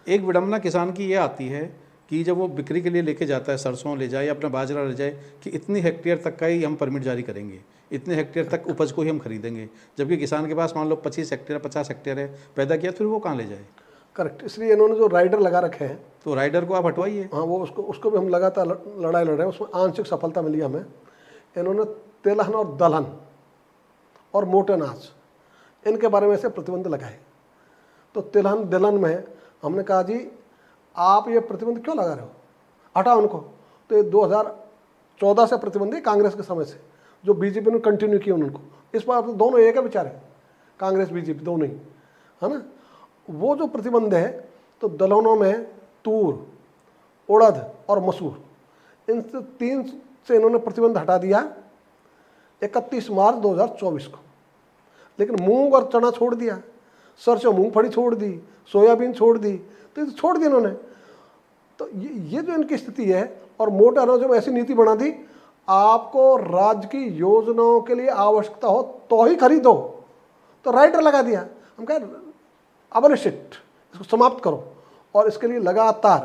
एक विडंबना किसान की ये आती है कि जब वो बिक्री के लिए लेके जाता है, सरसों ले जाए या अपना बाजरा ले जाए, कि इतनी हेक्टेयर तक का ही हम परमिट जारी करेंगे, इतने हेक्टेयर तक उपज को ही हम खरीदेंगे, जबकि किसान के पास मान लो 25 हेक्टेयर 50 हेक्टेयर है पैदा किया, फिर वो कहाँ ले जाए? करेक्ट। इसलिए इन्होंने जो राइडर लगा रखे हैं, तो राइडर को आप हटवाइए। हाँ, वो उसको भी हम लगातार लड़ाई लड़ रहे हैं, उसमें आंशिक सफलता मिली हमें। इन्होंने तेलहन और दलहन और मोटे अनाज, इनके बारे में से प्रतिबंध लगाए। तो तिलहन दलहन में हमने कहा जी आप ये प्रतिबंध क्यों लगा रहे हो, हटाओ उनको। तो ये 2014 से प्रतिबंध है, कांग्रेस के समय से, जो बीजेपी ने कंटिन्यू किया उनको। इस बार तो दोनों एक है बेचारे, कांग्रेस बीजेपी दोनों ही, है ना। वो जो प्रतिबंध है, तो दलहनों में तूर, उड़द और मसूर, इन 3 से इन्होंने प्रतिबंध हटा दिया 31 मार्च 2024 को। लेकिन मूंग और चना छोड़ दिया, सरसों मूंगफली छोड़ दी, सोयाबीन छोड़ दी, तो ये छोड़ दी इन्होंने। तो ये जो इनकी स्थिति है, और मोटे अनाजों में ऐसी नीति बना दी, आपको राज्य की योजनाओं के लिए आवश्यकता हो तो ही खरीदो। तो राइडर लगा दिया, हम कह अबॉलिश इट, इसको समाप्त करो। और इसके लिए लगातार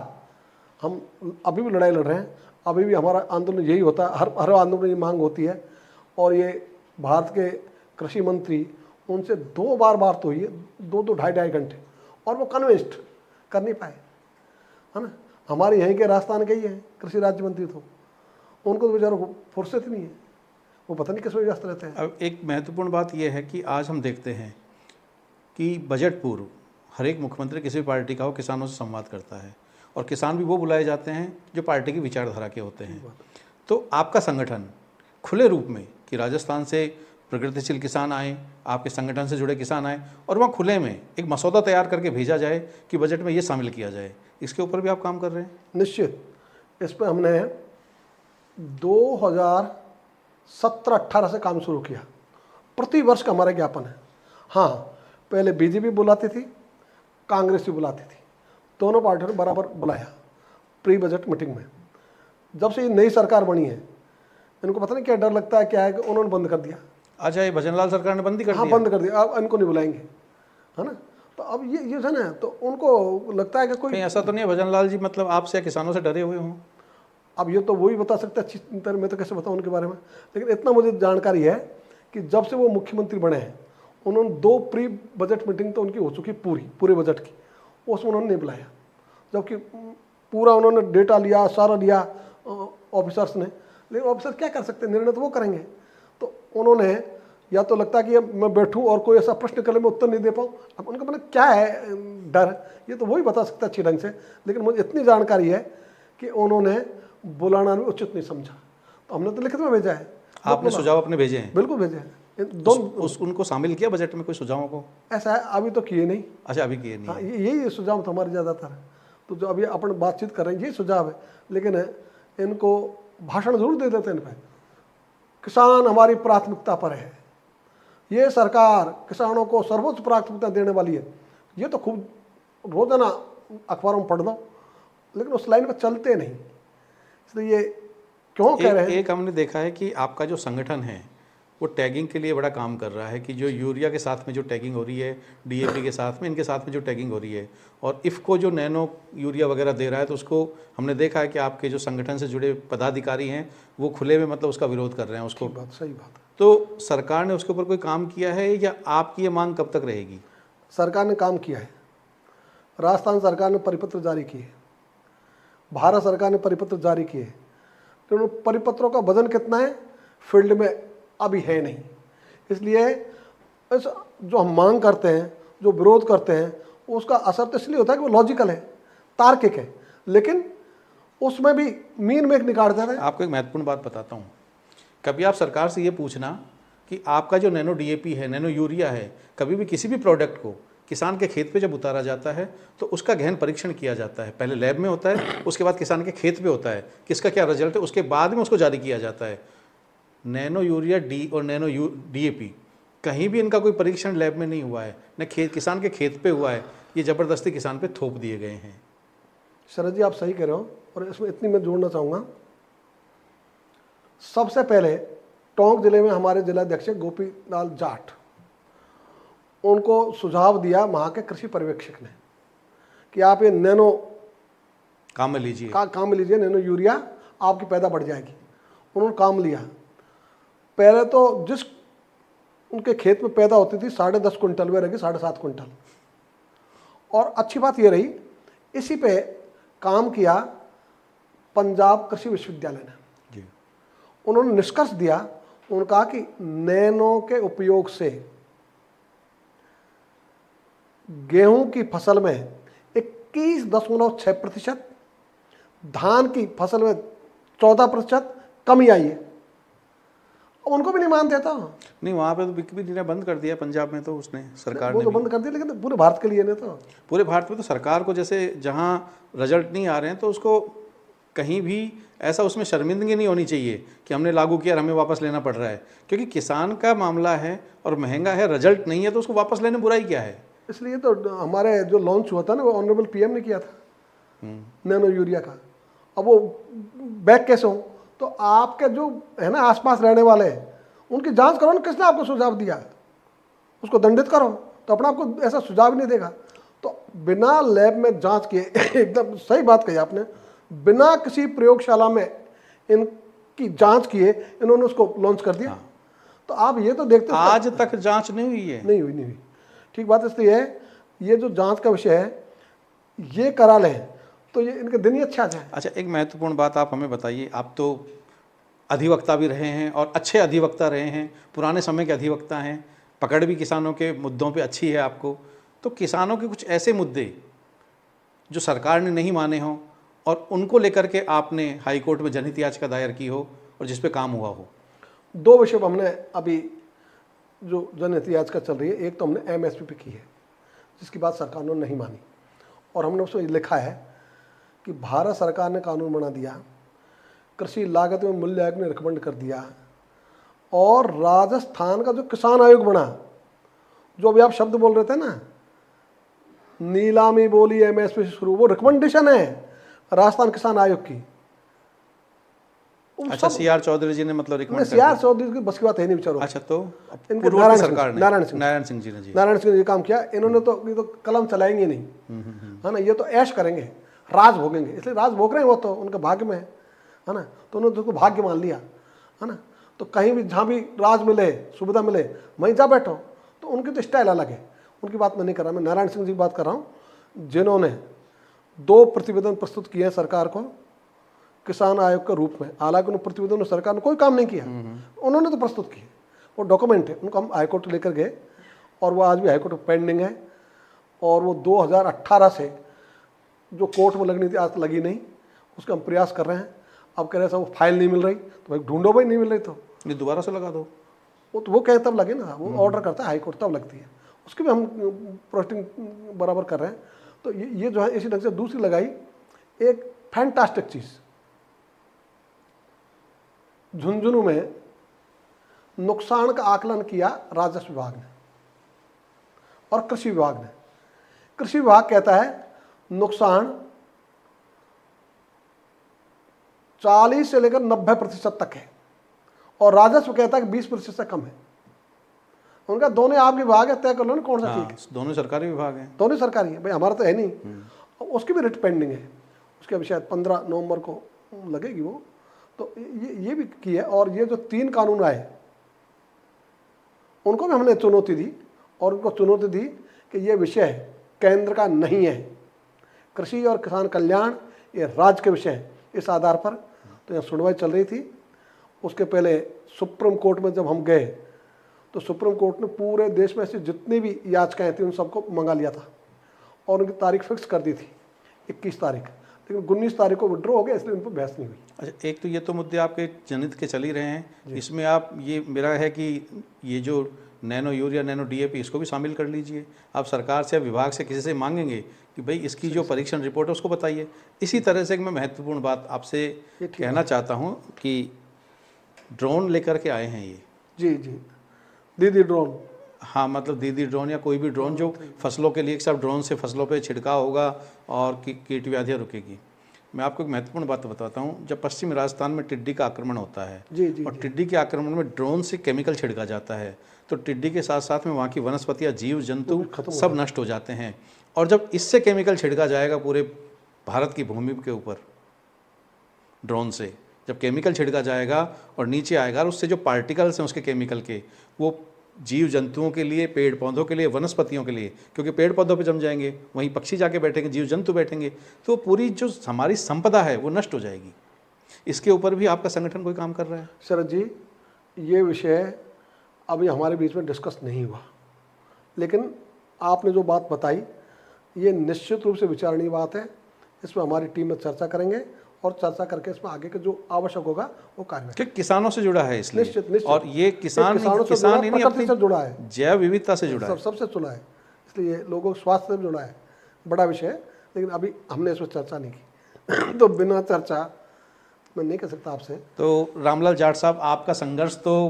हम अभी भी लड़ाई लड़ रहे हैं। अभी भी हमारा आंदोलन यही होता है, हर आंदोलन की मांग होती है। और ये भारत के कृषि मंत्री, उनसे 2 बार बात हुई है, 2-2 ढाई घंटे, और वो कन्विंस्ड कर नहीं पाए, है ना। हमारे यहीं के राजस्थान के ही हैं कृषि राज्य मंत्री, तो उनको तो बेचारों को फुर्सत ही नहीं है, वो पता नहीं किस में व्यस्त रहते हैं। अब एक महत्वपूर्ण बात यह है कि आज हम देखते हैं कि बजट पूर्व हर एक मुख्यमंत्री किसी भी पार्टी का हो किसानों से संवाद करता है, और किसान भी वो बुलाए जाते हैं जो पार्टी की विचारधारा के होते हैं। तो आपका संगठन खुले रूप में कि राजस्थान से प्रगतिशील किसान आए, आपके संगठन से जुड़े किसान आए और वहाँ खुले में एक मसौदा तैयार करके भेजा जाए कि बजट में ये शामिल किया जाए, इसके ऊपर भी आप काम कर रहे हैं? निश्चित। इस पर हमने 2017-18 से काम शुरू किया। प्रति वर्ष का हमारा ज्ञापन है। हाँ, पहले बीजेपी बुलाती थी, कांग्रेस भी बुलाती थी, दोनों पार्टियों ने बराबर बुलाया प्री बजट मीटिंग में। जब से ये नई सरकार बनी है, इनको पता नहीं क्या डर लगता है, क्या है कि उन्होंने बंद कर दिया। अच्छा, ये भजनलाल सरकार ने बंदी कर हाँ, दिया? बंद कर दिया, अब इनको नहीं बुलाएंगे, है ना। तो अब ये है ना, तो उनको लगता है कि कोई, कहीं ऐसा तो नहीं है भजनलाल जी मतलब आपसे या किसानों से डरे हुए हों? अब ये तो वही बता सकते हैं अच्छी तरह, मैं तो कैसे बताऊँ उनके बारे में। लेकिन इतना मुझे जानकारी है कि जब से वो मुख्यमंत्री बने हैं, उन्होंने 2 प्री बजट मीटिंग तो उनकी हो चुकी पूरे बजट की, उसमें उन्होंने नहीं बुलाया। जबकि पूरा उन्होंने डेटा लिया, सारा लिया ऑफिसर्स ने, लेकिन ऑफिसर क्या कर सकते हैं, निर्णय तो वो करेंगे। तो उन्होंने, या तो लगता है कि मैं बैठूं और कोई ऐसा प्रश्न करे मैं उत्तर नहीं दे पाऊँ। अब उनका मतलब क्या है डर, ये तो वही बता सकता है अच्छी ढंग से। लेकिन मुझे इतनी जानकारी है कि उन्होंने बुलाना भी उचित नहीं समझा, तो हमने तो लिखित में भेजा है। आपने सुझाव अपने भेजे हैं? बिल्कुल भेजे हैं। उनको शामिल किया बजट में कोई सुझावों को? ऐसा है, अभी तो किए नहीं। अच्छा, अभी किए नहीं। हाँ, यही सुझाव तो हमारे ज़्यादातर है। तो जो अभी अपन बातचीत कर रहे हैं, यही सुझाव है। लेकिन इनको भाषण जरूर दे देते हैं इन पर, किसान हमारी प्राथमिकता पर है, ये सरकार किसानों को सर्वोच्च प्राथमिकता देने वाली है। ये तो खूब रोजाना अखबारों में पढ़ लो, लेकिन उस लाइन पर चलते नहीं। इसलिए क्यों कह रहे हैं? एक हमने देखा है कि आपका जो संगठन है वो टैगिंग के लिए बड़ा काम कर रहा है कि जो यूरिया के साथ में जो टैगिंग हो रही है, डीएपी के साथ में, इनके साथ में जो टैगिंग हो रही है, और इफ़को जो नैनो यूरिया वगैरह दे रहा है, तो उसको हमने देखा है कि आपके जो संगठन से जुड़े पदाधिकारी हैं वो खुले में मतलब उसका विरोध कर रहे हैं उसको। सही बात है। तो सरकार ने उसके ऊपर कोई काम किया है या आपकी ये मांग कब तक रहेगी? सरकार ने काम किया है। राजस्थान सरकार ने परिपत्र जारी किए, भारत सरकार ने परिपत्र जारी किए, तो उन परिपत्रों का वजन कितना है फील्ड में अभी है नहीं। इसलिए इस जो हम मांग करते हैं, जो विरोध करते हैं, उसका असर तो इसलिए होता है कि वो लॉजिकल है, तार्किक है, लेकिन उसमें भी मीन में एक निकाल देते हैं। आपको एक महत्वपूर्ण बात बताता हूँ। कभी आप सरकार से ये पूछना कि आपका जो नैनो डीएपी है, नैनो यूरिया है, कभी भी किसी भी प्रोडक्ट को किसान के खेत पे जब उतारा जाता है तो उसका गहन परीक्षण किया जाता है। पहले लैब में होता है, उसके बाद किसान के खेत पे होता है, किसका क्या रिजल्ट है, उसके बाद में उसको जारी किया जाता है। नैनो यूरिया और नैनो डीएपी कहीं भी इनका कोई परीक्षण लैब में नहीं हुआ है, न किसान के खेत पे हुआ है। ये ज़बरदस्ती किसान पे थोप दिए गए हैं। शरद जी, आप सही कह रहे हो, और इसमें इतनी मैं जोड़ना चाहूँगा। सबसे पहले टोंक जिले में हमारे जिलाध्यक्ष गोपीलाल जाट, उनको सुझाव दिया वहाँ के कृषि पर्यवेक्षक ने कि आप ये नैनो काम में लीजिए, काम में लीजिए, नैनो यूरिया, आपकी पैदा बढ़ जाएगी। उन्होंने काम लिया। पहले तो जिस उनके खेत में पैदा होती थी 10.5 कुंटल, वे रही 7.5 कुंटल। और अच्छी बात ये रही, इसी पे काम किया पंजाब कृषि विश्वविद्यालय ने जी। उन्होंने निष्कर्ष दिया, उन्होंने कहा कि नैनो के उपयोग से गेहूं की फसल में 21.6%, धान की फसल में 14% कमी आई है। उनको भी नहीं मान देता। नहीं, वहाँ पे तो बिक्री देना बंद कर दिया पंजाब में, तो उसने सरकार वो ने तो भी। बंद कर दिया, लेकिन पूरे भारत के लिए नहीं। तो पूरे भारत में तो सरकार को जैसे जहाँ रिजल्ट नहीं आ रहे हैं तो उसको कहीं भी ऐसा उसमें शर्मिंदगी नहीं होनी चाहिए कि हमने लागू किया और हमें वापस लेना पड़ रहा है, क्योंकि किसान का मामला है और महंगा है, रिजल्ट नहीं है, तो उसको वापस लेने बुराई क्या है। इसलिए तो हमारे जो लॉन्च हुआ था ना, वो ऑनरेबल पीएम ने किया था नैनो यूरिया का। अब वो बैक कैसे हो, तो आपके जो है ना आसपास रहने वाले हैं, उनकी जांच करो ना, किसने आपको सुझाव दिया, उसको दंडित करो। तो अपना आपको ऐसा सुझाव ही नहीं देगा। तो बिना लैब में जांच किए एकदम सही बात कही आपने, बिना किसी प्रयोगशाला में इनकी जांच किए इन्होंने उसको लॉन्च कर दिया। तो आप ये तो देखते आज तक जांच नहीं हुई है। नहीं हुई। ठीक बात इसलिए है, ये जो जांच का विषय है ये करा लें तो ये इनके दिन ही अच्छा जाए। अच्छा, एक महत्वपूर्ण बात आप हमें बताइए। आप तो अधिवक्ता भी रहे हैं और अच्छे अधिवक्ता रहे हैं, पुराने समय के अधिवक्ता हैं, पकड़ भी किसानों के मुद्दों पे अच्छी है आपको। तो किसानों के कुछ ऐसे मुद्दे जो सरकार ने नहीं माने हों और उनको लेकर के आपने हाई कोर्ट में जनहित याचिका दायर की हो और जिस पे काम हुआ हो? दो विषय पर हमने अभी जो जनहित याचिका चल रही है, एक तो हमने एमएसपी पे की है जिसकी बात सरकार ने नहीं मानी, और हमने उसमें लिखा है कि भारत सरकार ने कानून बना दिया, कृषि लागत में मूल्य आयोग ने रिकमेंड कर दिया, और राजस्थान का जो किसान आयोग बना, जो अभी आप शब्द बोल रहे थे ना, नीलामी बोली एमएसपी से शुरू, वो रिकमेंडेशन है राजस्थान किसान आयोग की। अच्छा, सीआर चौधरी जी ने मतलब रिकमेंड कर सीआर चौधरी की बस की बात है नहीं बेचारो। अच्छा, तो इनके पूर्ववर्ती सरकार ने नारायण सिंह जी ने जी नारायण सिंह ने ये काम किया। इन्होंने तो ये तो कलम चलाएंगे नहीं, है ना, ये तो ऐश करेंगे, राज भोगेंगे, इसलिए राज भोग रहे हैं, वो तो उनके भाग्य में है ना, तो उन्होंने तो उसको भाग्य मान लिया, है ना। तो कहीं भी जहाँ भी राज मिले, सुविधा मिले, वहीं जा बैठो, तो उनकी तो स्टाइल अलग है, उनकी बात मैं नहीं कर रहा, मैं नारायण सिंह जी की बात कर रहा हूँ, जिन्होंने 2 प्रतिवेदन प्रस्तुत किए हैं सरकार को किसान आयोग के रूप में। हालांकि उन प्रतिवेदन में सरकार ने कोई काम नहीं किया, उन्होंने तो प्रस्तुत किए, वो डॉक्यूमेंट है, उनको हम हाईकोर्ट लेकर गए और वो आज भी हाईकोर्ट में पेंडिंग है, और वो 2018 से जो कोर्ट में लगनी थी आज तक लगी नहीं, उसका हम प्रयास कर रहे हैं। अब कह रहे हैं वो फाइल नहीं मिल रही, तो भाई ढूंढो, भाई नहीं मिल रही तो ये दोबारा से लगा दो। वो तो वो कहे तब लगे ना, वो ऑर्डर करता है हाईकोर्ट तब लगती है, उसकी भी हम प्रोसेसिंग बराबर कर रहे हैं। तो ये जो है इसी ढंग से दूसरी लगाई एक फैंटास्टिक चीज़, झुंझुनू में नुकसान का आकलन किया राजस्व विभाग ने और कृषि विभाग ने। कृषि विभाग कहता है नुकसान 40 से लेकर 90% तक है, और राजस्व कहता है कि 20% से कम है। उनका दोनों आपके विभाग है, तय कर लो ना कौन सा ठीक है। दोनों सरकारी विभाग हैं, दोनों सरकारी है भाई, हमारा तो है नहीं। उसकी भी रिट पेंडिंग है, उसके अभी शायद 15 नवंबर को लगेगी वो। तो ये भी की है, और ये जो 3 कानून आए उनको भी हमने चुनौती दी, और उनको चुनौती दी कि ये विषय केंद्र का नहीं है, कृषि और किसान कल्याण ये राज्य के विषय है। इस आधार पर तो यहाँ सुनवाई चल रही थी। उसके पहले सुप्रीम कोर्ट में जब हम गए तो सुप्रीम कोर्ट ने पूरे देश में ऐसी जितनी भी याचिकाएं थी उन सबको मंगा लिया था, और उनकी तारीख फिक्स कर दी थी 21 तारीख, लेकिन 19 तारीख को विड्रॉ हो गया, इसलिए उन पर बहस नहीं हुई। अच्छा, एक तो ये तो मुद्दे आपके जनहित के चल ही रहे हैं, इसमें आप ये मेरा है कि ये जो नैनो यूरिया, नैनो डीएपी, इसको भी शामिल कर लीजिए। आप सरकार से या विभाग से किसी से मांगेंगे कि भाई इसकी जो परीक्षण रिपोर्ट है उसको बताइए। इसी तरह से मैं महत्वपूर्ण बात आपसे कहना चाहता हूँ कि ड्रोन लेकर के आए हैं ये। जी जी, दीदी ड्रोन। हाँ, मतलब दीदी ड्रोन या कोई भी ड्रोन जो फसलों के लिए, सब ड्रोन से फसलों पे छिड़काव होगा और कीट व्याधियाँ रुकेगी। मैं आपको एक महत्वपूर्ण बात बताता हूँ, जब पश्चिमी राजस्थान में टिड्डी का आक्रमण होता है जी, और टिड्डी के आक्रमण में ड्रोन से केमिकल छिड़का जाता है, तो टिड्डी के साथ साथ में वहाँ की वनस्पतियाँ, जीव जंतु सब नष्ट हो जाते हैं। और जब इससे केमिकल छिड़का जाएगा पूरे भारत की भूमि के ऊपर, ड्रोन से जब केमिकल छिड़का जाएगा और नीचे आएगा, और उससे जो पार्टिकल्स हैं उसके केमिकल के, वो जीव जंतुओं के लिए, पेड़ पौधों के लिए, वनस्पतियों के लिए, क्योंकि पेड़ पौधों पे जम जाएंगे, वहीं पक्षी जाके बैठेंगे, जीव जंतु बैठेंगे, तो पूरी जो हमारी संपदा है वो नष्ट हो जाएगी। इसके ऊपर भी आपका संगठन कोई काम कर रहा है? शरद जी, ये विषय अभी हमारे बीच में डिस्कस नहीं हुआ, लेकिन आपने जो बात बताई ये निश्चित रूप से विचारणीय बात है। इसमें हमारी टीम में चर्चा करेंगे, और चर्चा करके इसमें आगे के जो आवश्यक होगा वो कार्य। कि किसानों से जुड़ा है इसलिए, निश्चित। और ये किसान ही नहीं, अपनी से जुड़ा है, जैव विविधता से जुड़ा है, सबसे जुड़ा है, इसलिए लोगों के स्वास्थ्य से जुड़ा है, बड़ा विषय है। लेकिन अभी हमने इसमें चर्चा नहीं की तो बिना चर्चा मैं नहीं कह सकता आपसे। तो रामलाल जाट साहब, आपका संघर्ष तो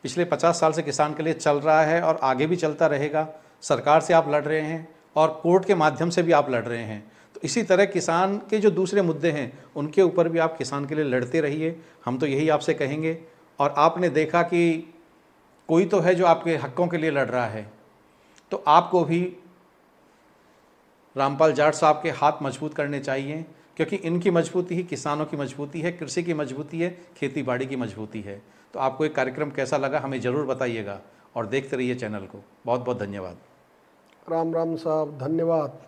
पिछले 50 साल से किसान के लिए चल रहा है और आगे भी चलता रहेगा। सरकार से आप लड़ रहे हैं और कोर्ट के माध्यम से भी आप लड़ रहे हैं, तो इसी तरह किसान के जो दूसरे मुद्दे हैं उनके ऊपर भी आप किसान के लिए लड़ते रहिए, हम तो यही आपसे कहेंगे। और आपने देखा कि कोई तो है जो आपके हकों के लिए लड़ रहा है, तो आपको भी रामपाल जाट साहब के हाथ मजबूत करने चाहिए, क्योंकि इनकी मजबूती ही किसानों की मजबूती है, कृषि की मजबूती है, खेती बाड़ी की मजबूती है। तो आपको एक कार्यक्रम कैसा लगा हमें ज़रूर बताइएगा, और देखते रहिए चैनल को। बहुत बहुत धन्यवाद। राम राम साहब, धन्यवाद।